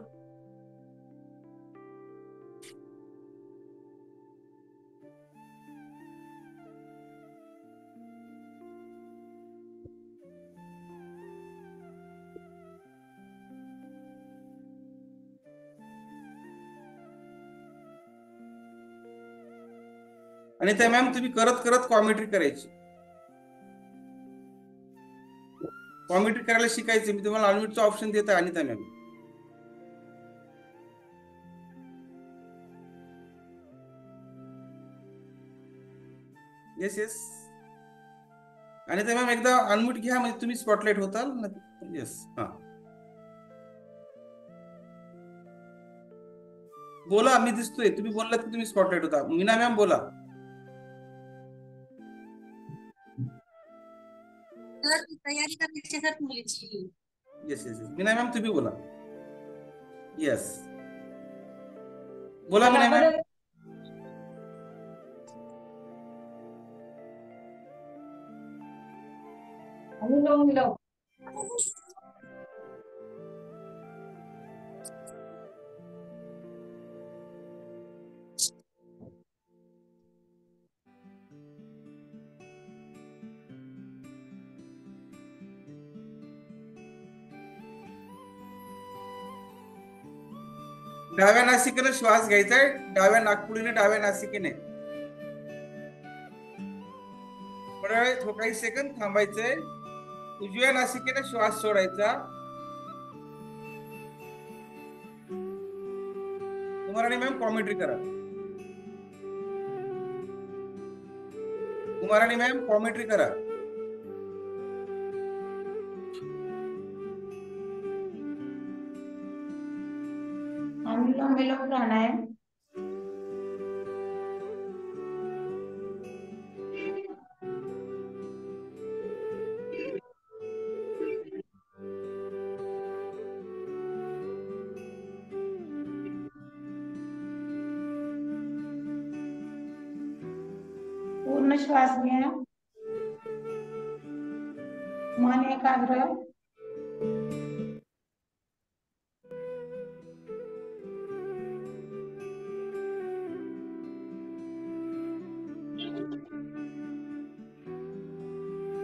आणि त्या मॅम तुम्ही करत करत कॉमेंट्री करायची. कॉमेंट्री करायला शिकायचे. मी तुम्हाला अनम्यूटचं ऑप्शन देत आहे Anita ma'am. Yes yes Anita ma'am एकदा अनम्यूट घ्या म्हणजे तुम्ही स्पॉटलाइट होताल. येस हा बोला. मी दिसतोय तुम्ही बोललात की तुम्ही स्पॉटलाइट होता. मीना मॅम बोला. तयारी करायची सर मुलीची. येस येस मीना मॅम तुम्ही बोला. येस बोला मीना मॅम. अनुलोम डाव्या नासिकेने श्वास घ्यायचा आहे. डाव्या नाकपुडीने डाव्या नासिकेने थोड्या वेळ काही सेकंद थांबायचंय. उजव्या नासिकेने श्वास सोडायचा. कुमाराणी मॅम कॉमेंट्री करा. कुमाराणी मॅम कॉमेंट्री करा. अनुलोम विलोम प्राणायाम. पूर्ण श्वास घ्या. मन एकाग्र.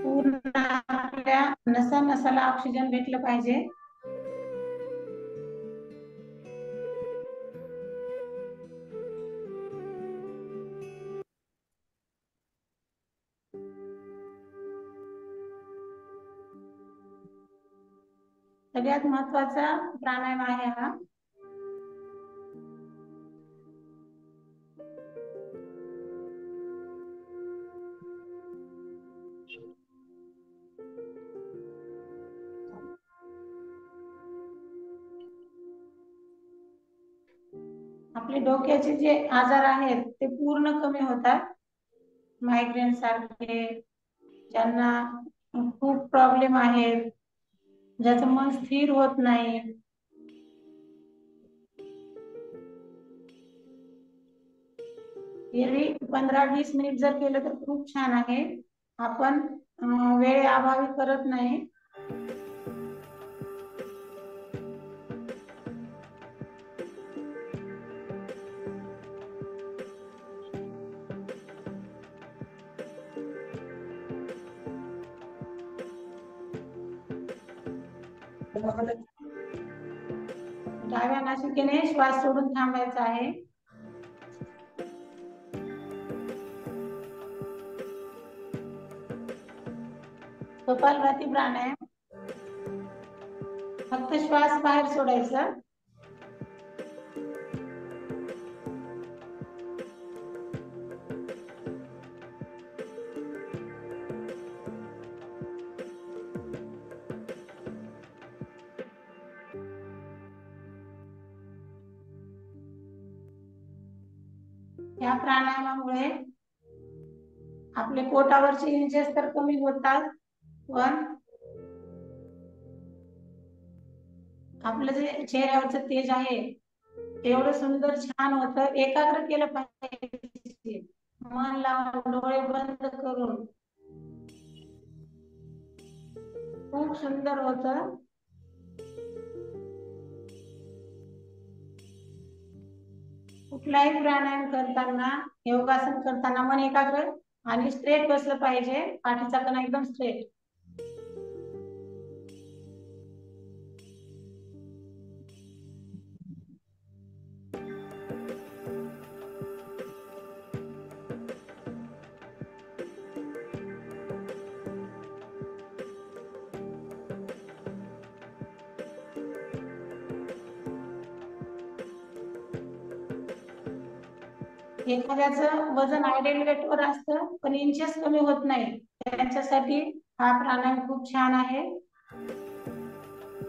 पूर्ण आपल्या नसा नसाला ऑक्सिजन भेटलं पाहिजे. सगळ्यात महत्वाचा प्राणायाम आहे हा. आपले डोक्याचे जे आजार आहेत ते पूर्ण कमी होतात. मायग्रेन सारखे, ज्यांना खूप प्रॉब्लेम आहेत, ज्याचं मन स्थिर होत नाही, एरवी 15-20 मिनिट जर केलं तर खूप छान आहे. आपण वेळेअभावी करत नाही. डाव्या नासिकेने श्वास सोडून थांबायचा आहे. कपालभाती प्राणायाम. फक्त श्वास बाहेर सोडायचा. या प्राणायामामुळे आपले पोटावरचे इंजेस तर कमी होतात, पण आपलं जे चेहऱ्यावरचं तेज आहे एवढं सुंदर छान होतं. एकाग्र केलं पाहिजे. मन लावून डोळे बंद करून खूप सुंदर होतं. कुठलाही प्राणायाम करताना, योगासन करताना मन एकाग्र आणि स्ट्रेट बसलं पाहिजे. पाठीचा कणा एकदम स्ट्रेट. एखाद्याचं वजन आयडियल वेटवर असतं पण इंचेस कमी होत नाही, त्यांच्यासाठी हा प्राणायाम खूप छान आहे.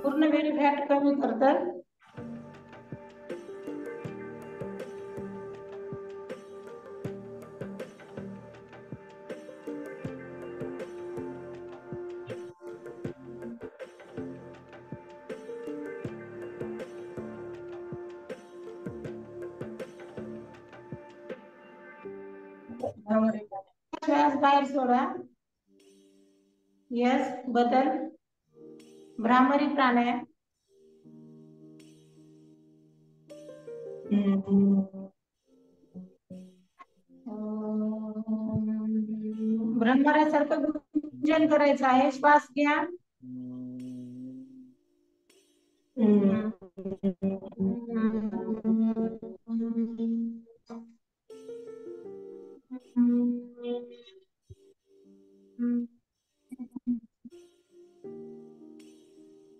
पूर्ण बेली फॅट कमी करतं. श्वास बाहेर सोडा. यस, बदल. भ्रामरी प्राणायाम. भ्रमरासारखं गुंजन करायचं आहे. श्वास घ्या.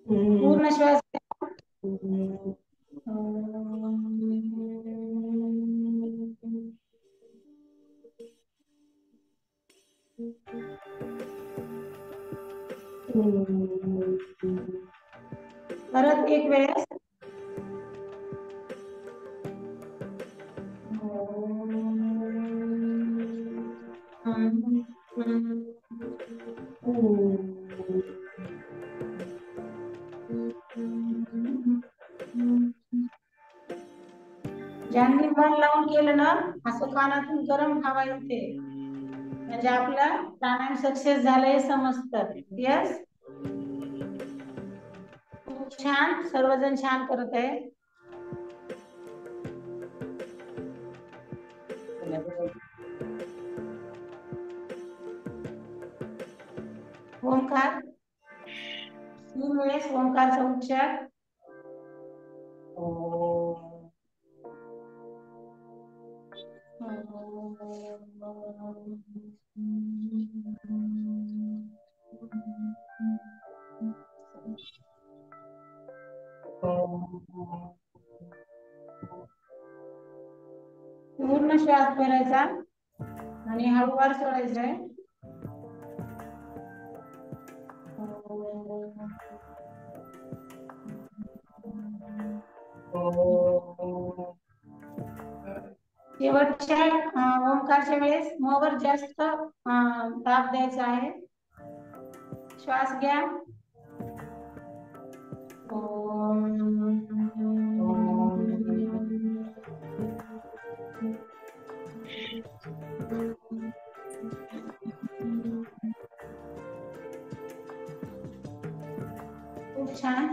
पूर्ण श्वास घ्या. परत एक वेळेस. ज्यांनी मन लावून केलं ना, असं कानातून गरम हवा येते, म्हणजे आपला प्राणायाम सक्सेस झालंय समजतं. यस, खूप छान. सर्वजण छान करत आहे. ओंकार. 3 वेळेस ओंकारचा उच्चार. पूर्ण श्वास भरायचा आणि हळूवार सोडायचा आहे. शेवटच्या ओंकारच्या वेळेस मोवर जास्त दाब द्यायचा आहे. श्वास घ्या. खूप छान.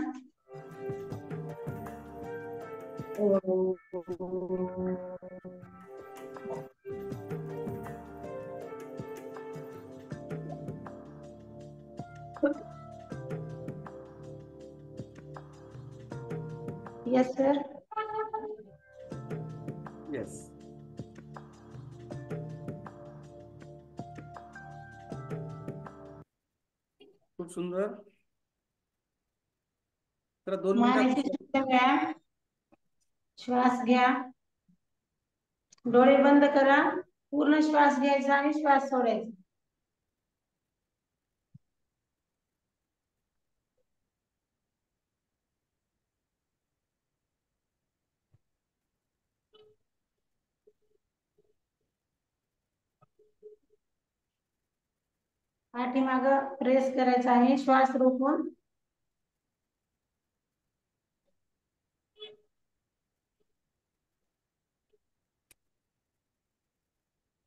Yes, sir. Yes. खूप सुंदर. तर 2 मिनिटात श्वास घ्या. डोळे बंद करा. पूर्ण श्वास घ्यायचा आणि श्वास सोडायचा. पाठीमागं प्रेस करायचा आहे श्वास रोखून.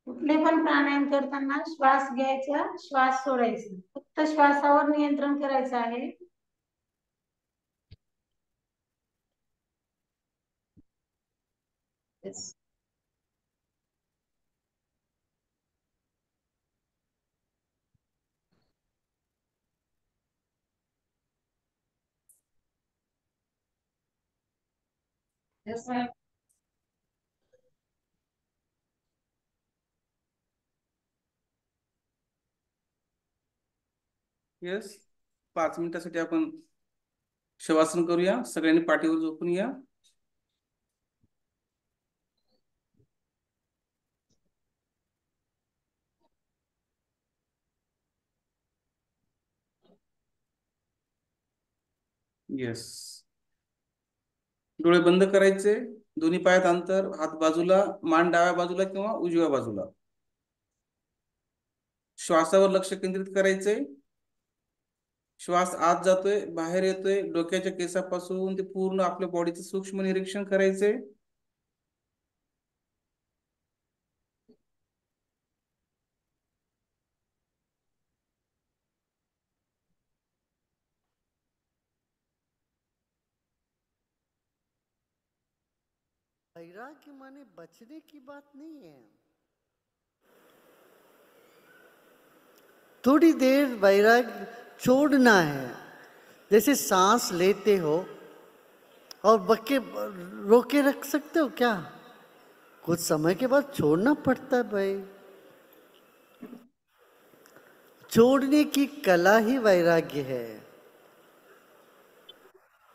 कुठले पण प्राणायाम करताना श्वास घ्यायचा, श्वास सोडायचा. फक्त श्वासावर नियंत्रण करायचं आहे. Yes. Yes, ma'am. येस, 5 मिनिटासाठी आपण शवासन करूया. सगळ्यांनी पाठीवर झोपून या. येस. डोळे बंद करायचे, दोन्ही पायात अंतर, हात बाजूला, मान डाव्या बाजूला किंवा उजव्या बाजूला. श्वासावर लक्ष केंद्रित करायचे. श्वास आत जातोय, बाहेर येतोय, डोक्याच्या केसापासून ते पूर्ण आपल्या बॉडीचं सूक्ष्म निरीक्षण करायचे. वैराग्य माने बचने की बात नहीं है। थोड़ी देर वैराग्य छोड़ना है। जैसे सांस लेते हो और बक्के रोके रख सकते हो क्या? कुछ समय के बाद छोड़ना पड़ता है भाई। छोड़ने की कला ही वैराग्य है।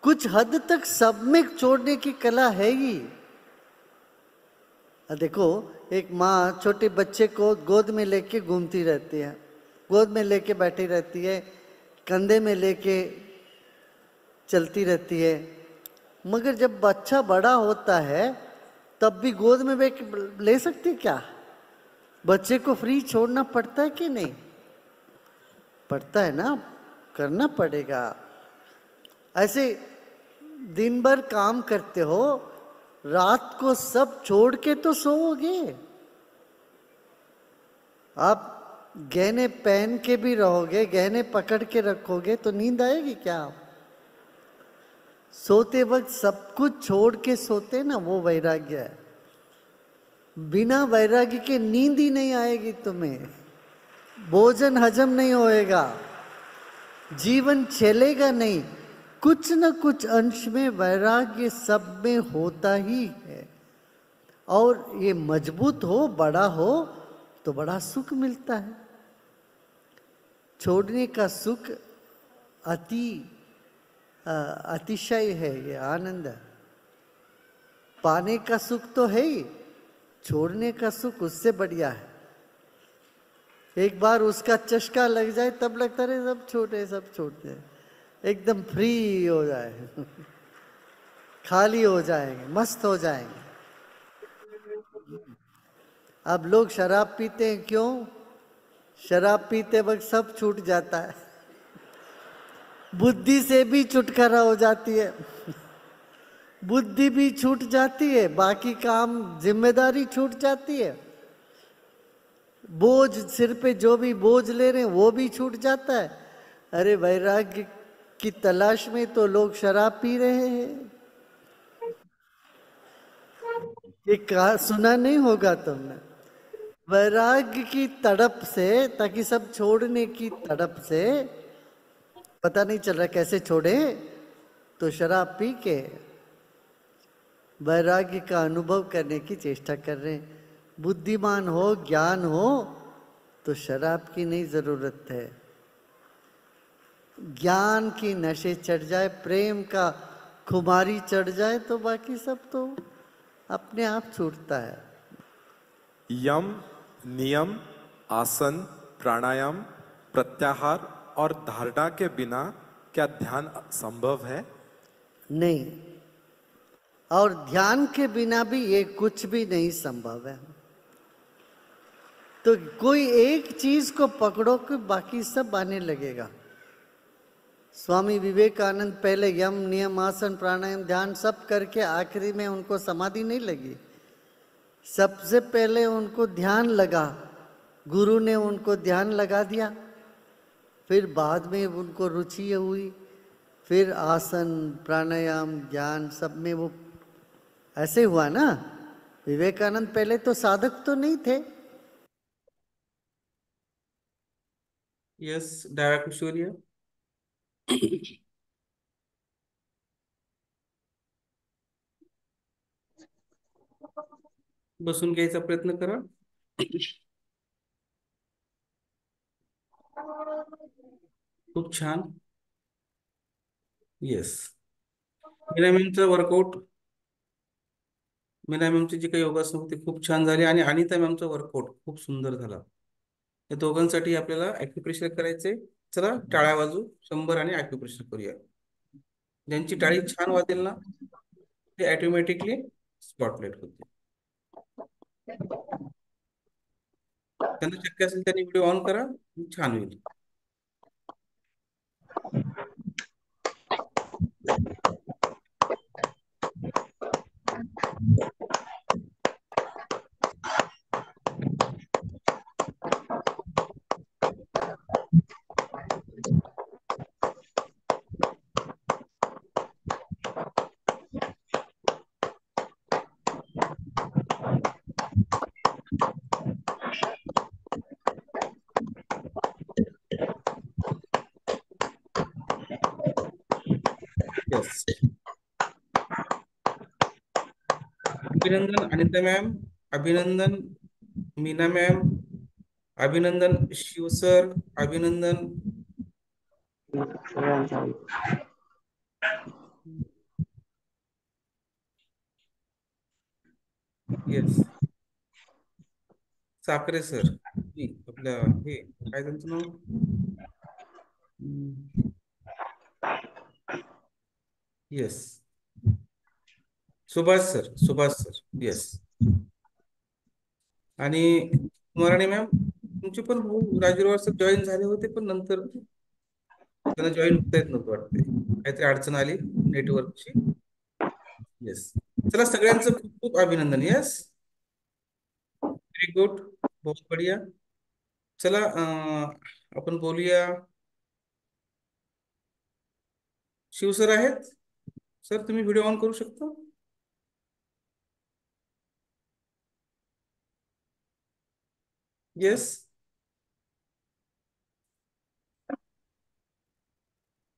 कुछ हद तक सब में छोड़ने की कला है ही। देखो, एक माँ छोटे बच्चे को गोद में लेके घूमती रहती है, गोद में लेके बैठी रहती है, कंधे में लेके चलती रहती है, मगर जब बच्चा बड़ा होता है तब भी गोद में ले सकती है क्या? बच्चे को फ्री छोड़ना पड़ता है कि नहीं? पड़ता है ना, करना पड़ेगा। ऐसे दिन भर काम करते हो, रात को सब छोड़ के तो सोओगे। आप गहने पहन के भी रहोगे, गहने पकड़ के रखोगे तो नींद आएगी क्या? सोते वक्त सब कुछ छोड़ के सोते ना, वो वैराग्य है। बिना वैराग्य के नींद ही नहीं आएगी तुम्हें, भोजन हजम नहीं होएगा, जीवन चलेगा नहीं। कुछ न कुछ अंश में वैराग्य सब में होता ही है, और ये मजबूत हो, बड़ा हो तो बड़ा सुख मिलता है। छोड़ने का सुख अतिशय है, ये आनंद है। पाने का सुख तो है ही, छोड़ने का सुख उससे बढ़िया है। एक बार उसका चस्का लग जाए तब लगता है सब छोटे, सब छोड़ते, एकदम फ्री हो जाए, खाली हो जाएंगे, मस्त हो जाएंगे। अब लोग शराब पीते हैं, क्यों? शराब पीते वक्त सब छूट जाता है, बुद्धि से भी छुटकारा हो जाती है, बुद्धि भी छूट जाती है, बाकी काम जिम्मेदारी छूट जाती है, बोझ सिर पे जो भी बोझ ले रहे हैं वो भी छूट जाता है। अरे वैराग्य की तलाश में तो लोग शराब पी रहे हैं। ये कहा सुना नहीं होगा तुमने? वैराग्य की तड़प से, ताकि सब छोड़ने की तड़प से, पता नहीं चल रहा कैसे छोड़े, तो शराब पी के वैराग्य का अनुभव करने की चेष्टा कर रहे हैं। बुद्धिमान हो, ज्ञान हो तो शराब की नहीं जरूरत है। ज्ञान की नशे चढ़ जाए, प्रेम का खुमारी चढ़ जाए तो बाकी सब तो अपने आप छूटता है। यम, नियम, आसन, प्राणायाम, प्रत्याहार और धारणा के बिना क्या ध्यान संभव है? नहीं, और ध्यान के बिना भी ये कुछ भी नहीं संभव है। तो कोई एक चीज को पकड़ो कि बाकी सब आने लगेगा। स्वामी विवेकानंद पहले यम, नियम, आसन, प्राणायाम, ध्यान सब करके आखिरी में उनको समाधि नहीं लगी। सबसे पहले उनको ध्यान लगा, गुरु ने उनको ध्यान लगा दिया, फिर बाद में उनको रुचि हुई, फिर आसन, प्राणायाम, ज्ञान सब में वो ऐसे हुआ ना। विवेकानंद पहले तो साधक तो नहीं थे। यस, डाव्या कुशीवर या. बसून घ्यायचा प्रयत्न करा. खूप छान. येस, मीना मॅमचं वर्कआउट, मीना मॅमची जी काही योगासन होती खूप छान झाली, आणि अनिता मॅमचं वर्कआउट खूप सुंदर झाला. या दोघांसाठी आपल्याला ॲक्युप्रेशर करायचे. चला टाळ्या वाजू, 100 आणि ॲक्युप्रेशर करूया. ज्यांची टाळी छान वाजेल ना ते ऑटोमॅटिकली स्पॉटलाइट होते. त्यांना शक्य असेल त्यांनी व्हिडिओ ऑन करा, छान होईल. येस. अभिनंदन अनिता मॅम, अभिनंदन मीना मॅम, अभिनंदन शिव सर, अभिनंदन येस साखरे सर, आपल्या हे काय त्यांचं नाव, yes Subhash sir, Subhash sir, yes. आणि कुमाराणी मॅम, तुमचे पण भाऊ राजूरवार सर जॉईन झाले होते, पण नंतर त्यांना जॉईन होता येत नव्हतं वाटते, काहीतरी अडचण आली नेटवर्कची. येस. चला सगळ्यांचं खूप खूप अभिनंदन. येस, व्हेरी गुड, बहुत बढिया. चला आपण बोलूया. शिव सर आहेत सर, तुम्ही व्हिडिओ ऑन करू शकता? येस.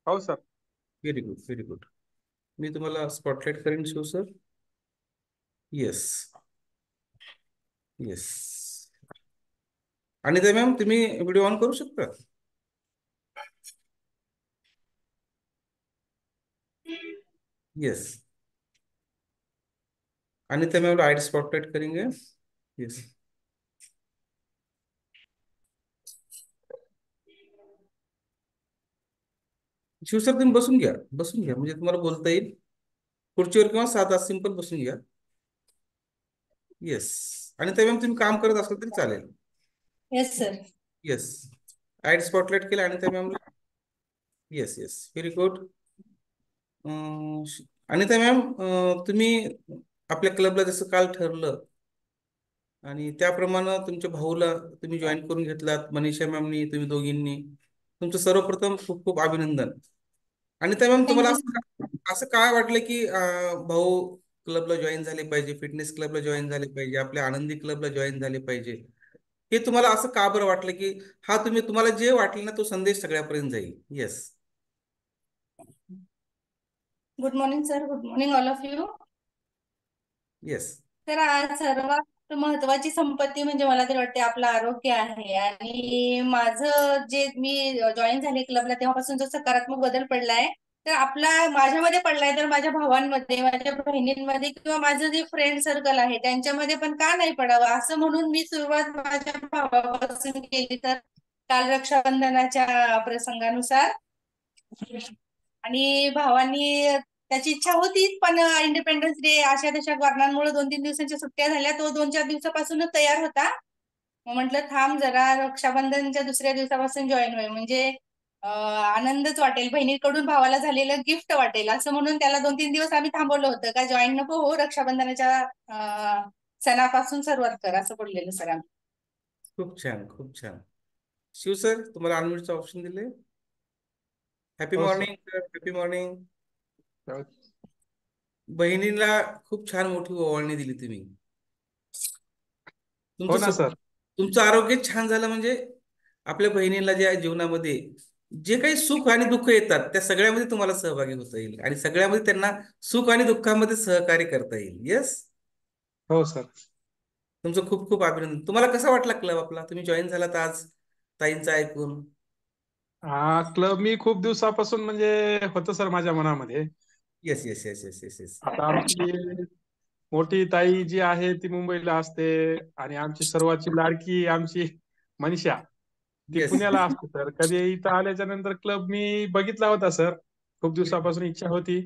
हो sir. Very good, very good. मी तुम्हाला स्पॉटलाइट करेन Shiv sir. Yes yes. Anita ma'am, तुम्ही व्हिडिओ ऑन करू शकता? Yes. Anita ma'am I'd spotlight करेंगे. यस. शिव सर तुम्ही बसून घ्या, बसून घ्या, म्हणजे तुम्हाला बोलता येईल. खुर्चीवर किंवा साधा सिंपल बसून घ्या. येस. अनिता मॅम तुम्ही काम करत असाल तरी चालेल. Yes sir. Yes. Add spotlight केलं अनिता मॅमला. Yes yes, very good. Anita ma'am, तुम्ही आपल्या क्लबला जसं काल ठरलं आणि त्याप्रमाणे तुमच्या भाऊला तुम्ही जॉईन करून घेतलात, मनीषा मॅमनी, तुम्ही दोघींनी, तुमचं सर्वप्रथम खूप खूप अभिनंदन. अनिता मॅम, तुम्हाला असं काय वाटलं की भाऊ क्लबला जॉईन झाले पाहिजे, फिटनेस क्लबला जॉईन झाले पाहिजे, आपल्या आनंदी क्लबला जॉईन झाले पाहिजे, हे तुम्हाला असं का बरं वाटलं की हा तुम्हाला जे वाटलं ना तो संदेश सगळ्यापर्यंत जाईल? Yes. Good morning sir, good morning all of you. Yes. तर आज सर्वात महत्वाची संपत्ती म्हणजे मला तरी वाटते आपलं आरोग्य आहे. आणि माझं जे मी जॉईन झाले क्लबला तेव्हापासून जो सकारात्मक बदल पडलाय तर माझ्यामध्ये पडलाय, तर माझ्या भावांमध्ये, माझ्या बहिणींमध्ये किंवा माझं जे फ्रेंड सर्कल आहे त्यांच्यामध्ये पण का नाही पडावं, असं म्हणून मी सुरुवात माझ्या भावापासून केली. तर काल रक्षाबंधनाच्या प्रसंगानुसार आणि भावांनी त्याची इच्छा होती, पण इंडिपेंडन्स डे अशा तशा कारणांमुळे 2-3 दिवसांच्या सुट्ट्या झाल्या. तो 2-4 दिवसापासूनच तयार होता. मग म्हटलं थांब जरा, रक्षाबंधनच्या दुसऱ्या दिवसापासून जॉईन होईल, म्हणजे आनंदच वाटेल, बहिणीकडून भावाला झालेलं गिफ्ट वाटेल, असं म्हणून त्याला 2-3 दिवस आम्ही थांबवलं होतं का जॉईन नको हो, रक्षाबंधनाच्या सणापासून सुरुवात कर, असं बोललेलं सर आम्ही. खूप छान, खूप छान. शिव सर, तुम्हाला अनम्यूटचं ऑप्शन दिले. हॅपी हो, sir. Morning sir, happy morning. बहिणीला खूप छान मोठी ओवाळणी दिली तुम्ही. हो ना सर. तुमचं आरोग्य छान झालं म्हणजे आपल्या बहिणीला ज्या जीवनामध्ये जे काही सुख आणि दुःख येतात त्या सगळ्यामध्ये तुम्हाला सहभागी होता येईल आणि सगळ्यामध्ये त्यांना सुख आणि दुःखामध्ये सहकार्य करता येईल. येस. हो सर. तुमचं खूप खूप अभिनंदन. तुम्हाला कसा वाटला क्लब आपला, तुम्ही जॉईन झालात आज ताईंचं ऐकून? हा क्लब मी खूप दिवसापासून म्हणजे होतं सर माझ्या मनामध्ये. Yes yes yes yes yes yes. आता आमची मोठी ताई जी आहे ती मुंबईला असते आणि आमची सर्वांची लाडकी आमची मनीषा ती Yes. पुण्याला असते सर. कधी इथं आल्याच्या नंतर क्लब मी बघितला होता सर, खूप दिवसापासून इच्छा होती.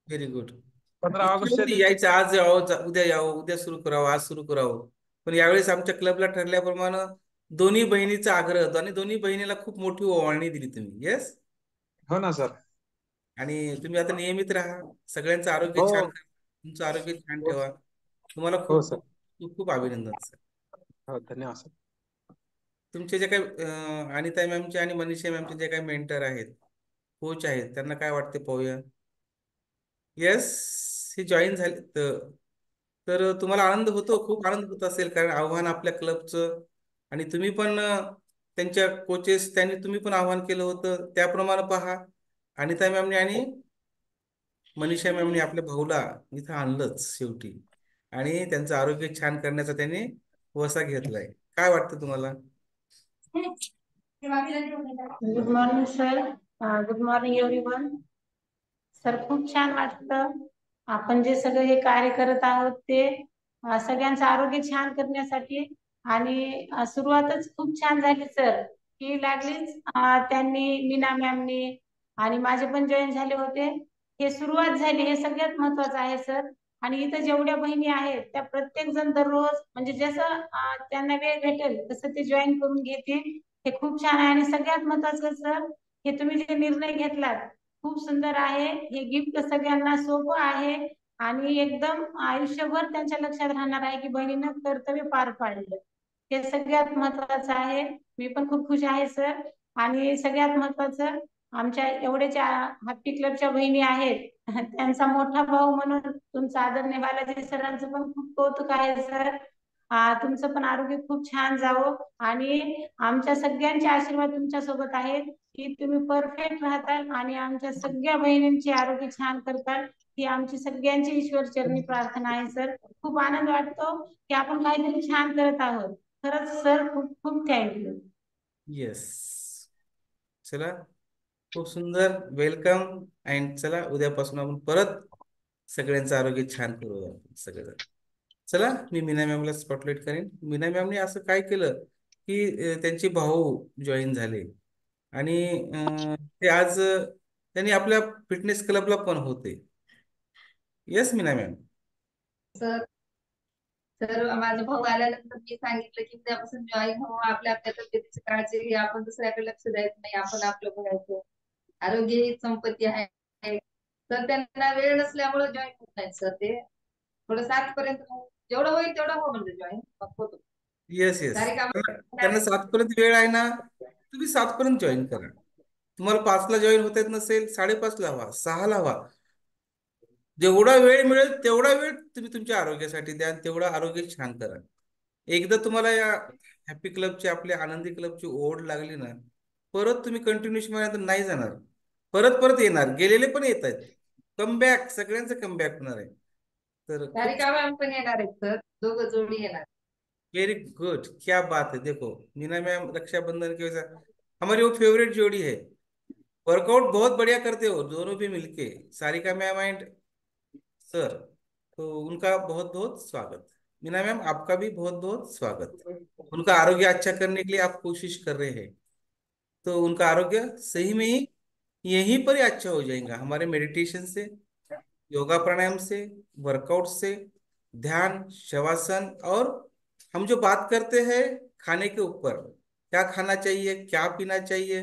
Very good. 15 इच्छा ऑगस्टच्या होती दिवशी यायचं, आज यावं, उद्या यावं, उद्या सुरू करावं, आज सुरू करावं. पण यावेळेस आमच्या क्लबला ठरल्याप्रमाणे दोन्ही बहिणीचा आग्रह आणि दोन्ही बहिणीला खूप मोठी ओवाळणी दिली तुम्ही. येस. हो ना सर. आणि तुम्ही आता नियमित राहा, सगळ्यांचं आरोग्य हो छान करा, तुमचं आरोग्य छान हो ठेवा. तुम्हाला हो खूप सर. खूप खूप खूप अभिनंदन सर. हो धन्यवाद सर. तुमचे जे काही अनिता मॅमचे आणि मनीषा मॅमचे जे काही मेंटर आहेत, कोच आहेत, त्यांना काय वाटते पाहूया. येस, हे जॉईन झाले तर तुम्हाला आनंद होतो, खूप आनंद होत असेल, कारण आव्हान आपल्या क्लबचं आणि तुम्ही पण त्यांच्या कोचेस त्यांनी तुम्ही पण आव्हान केलं होतं त्याप्रमाणे पहा. अनिता मॅमने आणि मनीषा मॅमने आपल्या भाऊला इथं आणलंच शेवटी आणि त्यांचं आरोग्य छान करण्याचा त्यांनी वसा घेतलाय. काय वाटतं तुम्हाला? Good morning sir. Good morning everyone. Sir खूप छान वाटतं. आपण जे सगळं हे कार्य करत आहोत ते सगळ्यांचं आरोग्य छान करण्यासाठी आणि सुरुवातच खूप छान झाली सर. की लागलीच त्यांनी मीना मॅमनी आणि माझे पण जॉईन झाले होते. हे सुरुवात झाली, हे सगळ्यात महत्वाचं आहे सर. आणि इथं जेवढ्या बहिणी आहेत त्या प्रत्येक जण दररोज म्हणजे जसं त्यांना वेळ भेटेल तसं ते जॉईन करून घेतील. हे खूप छान आहे. आणि सगळ्यात महत्वाचं सर, हे तुम्ही जे निर्णय घेतलात खूप सुंदर आहे. हे गिफ्ट सगळ्यांना सोपं आहे आणि एकदम आयुष्यभर त्यांच्या लक्षात राहणार आहे की बहिणीनं कर्तव्य पार पाडलं. हे सगळ्यात महत्वाचं आहे. मी पण खूप खुश आहे सर. आणि सगळ्यात महत्वाचं, आमच्या एवढे ज्या हॅपी क्लबच्या बहिणी आहेत त्यांचा मोठा भाऊ म्हणून तुमचा आदरणीय बालाजी सरांचं पण खूप कौतुक आहे सर. तुमचं पण आरोग्य खूप छान जावं आणि आमच्या सगळ्यांचे आशीर्वाद तुमच्या सोबत आहेत की तुम्ही परफेक्ट राहताल आणि आमच्या सगळ्या बहिणींचे आरोग्य छान करताल. ही आमची सगळ्यांची ईश्वर चरणी प्रार्थना आहे सर. खूप आनंद वाटतो की आपण काहीतरी छान करत आहोत. खरंच सर खूप खूप थँक्यू. येस. चला, खूप सुंदर, वेलकम. अँड चला, उद्यापासून आपण परत सगळ्यांचं आरोग्य छान करूया सगळं. चला, मी मीना मॅमला स्पॉटलाइट करेन. मीना मॅमने असं काय केलं की त्यांचे भाऊ जॉईन झाले आणि ते आज त्यांनी आपल्या फिटनेस क्लबला पण होते. Yes Meena ma'am. Sir sir माझा भाऊ आल्यानंतर मी सांगितलं की उद्यापासून जॉईन हो, आपल्या आपल्या तब्येतीची काळजी घ्या, आपण दुसऱ्याकडे लक्ष द्यायचं नाही, आपण आपलं बघायचं. आरोग्य ही संपत्ती आहे. तर त्यांना वेळ नसल्यामुळे जॉईन होत नाहीत सर. ते थोडं 7 पर्यंत जेवढं होईल तेवढं हो म्हणजे जॉईन होतो. येस येस, तारीख त्यांना 7 पर्यंत वेळ आहे ना, तुम्ही 7 पर्यंत जॉईन करा. तुम्हाला 5 ला जॉईन होता येत नसेल, 5:30 ला व्हा, 6 ला व्हा. जेवढा वेळ मिळेल तेवढा वेळ तुम्ही तुमच्या आरोग्यासाठी द्या, तेवढं आरोग्य छान करा. एकदा तुम्हाला या हॅपी क्लबची, आपल्या आनंदी क्लबची ओढ लागली ना, परत तुम्ही कंटिन्युएशन नाही जाणार, परत परत येणार. गेलेले पण येत आहेत. कमबॅक, सगळ्यांचं कमबॅक होणार आहे. तर खूप तारिका मॅम पण येणार आहेत सर, दोघं जोडी येणार. वेरी गुड, क्या बात है. देखो मीना मैम रक्षाबंधन के वजह हमारी वो फेवरेट जोड़ी है. वर्कआउट बहुत बढ़िया करते हो दोनों भी मिलके, सारिका मैम एंड सर. तो उनका बहुत बहुत स्वागत. मीना मैम आपका भी बहुत बहुत स्वागत. उनका आरोग्य अच्छा करने के लिए आप कोशिश कर रहे हैं, तो उनका आरोग्य सही में ही यहीं पर ही अच्छा हो जाएगा. हमारे मेडिटेशन से, योगा प्राणायाम से, वर्कआउट से, ध्यान, शवासन, और हम जो बात करते हैं खाने के ऊपर, क्या खाना चाहिए, क्या पीना चाहिए,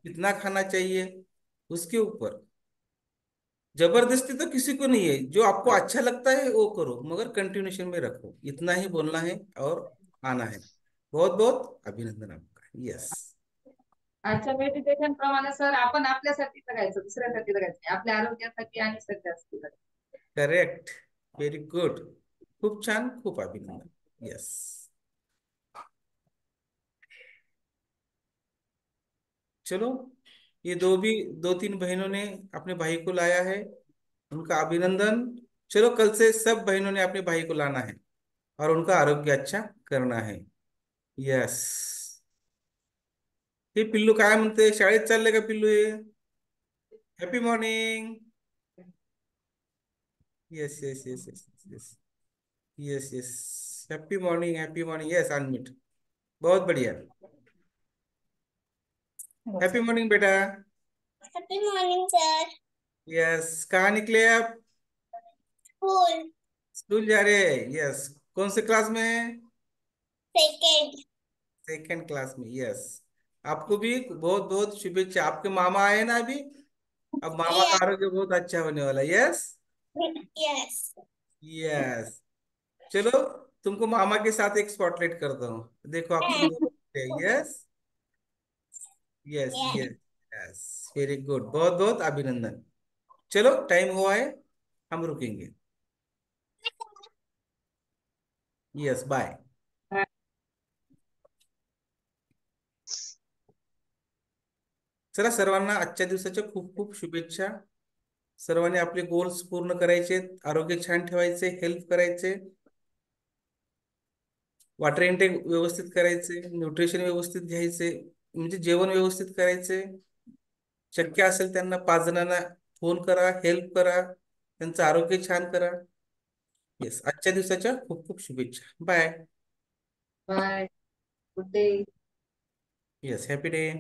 कितना खाना चाहिए, उसके ऊपर जबरदस्ती तो किसी को नहीं है. जो आपको अच्छा लगता है वो करो, मगर कंटिन्यूशन में रखो. इतना ही बोलना है और आना है. बहुत बहुत अभिनंदन आपका. यस. आजच्या मेडिटेशन प्रमाणे सर आपण आपल्यासाठी जगायचं, दुसऱ्यासाठी जगायचं नाही. आपल्या आरोग्यासाठी आणि सगळ्यासाठी जगायचं. करेक्ट. Very good. खूप छान, खूप अभिनंदन. यस. चलो, ये 2-3 बहनों ने अपने भाई को लाया है, उनका अभिनंदन. चलो, कल से सब बहनों ने अपने भाई को लाना है और उनका आरोग्य अच्छा करना है. यस. हे पिल्लू काय म्हणते, शाळेत चालले का पिल्लू? Hey happy morning. Yes yes yes yes yes yes yes. Happy morning, happy morning. Yes, unmute. बहुत बढ़िया. हैप्पी मॉर्निंग बेटा. Happy morning sir. यस, कहाँ निकले आप? स्कूल स्कूल जा रहे हैं? यस। कौन से क्लास में? सेकेंड। सेकंड क्लास में। यस। आपको भी बहुत बहुत शुभेच्छा। आपके मामा आए ना अभी, अब मामा का आरोग्य बहुत अच्छा होने वाला है। यस। यस। यस। चलो, तुमको मामा के साथ एक स्पॉटलाइट करता हूँ, देखो आप तुम दोनों। Yes yes yes yes, very good, बहुत बहुत अभिनंदन। चलो, टाइम हुआ है, हम रुकेंगे। Yes, bye. चला, सर्वांना आजच्या दिवसाच्या खूप खूप शुभेच्छा। सर्वांनी आपले गोल्स पूर्ण करायचे, आरोग्य छान ठेवायचे, हेल्प करायचे, वॉटर इनटेक व्यवस्थित करायचे, न्यूट्रिशन व्यवस्थित घ्यायचे, म्हणजे जेवण व्यवस्थित करायचे। शक्य असेल त्यांना 5 जणांना फोन करा, हेल्प करा, त्यांचं आरोग्य छान करा। येस, आजच्या दिवसाच्या खूप खूप शुभेच्छा। Bye. Bye, good day. Yes, happy day.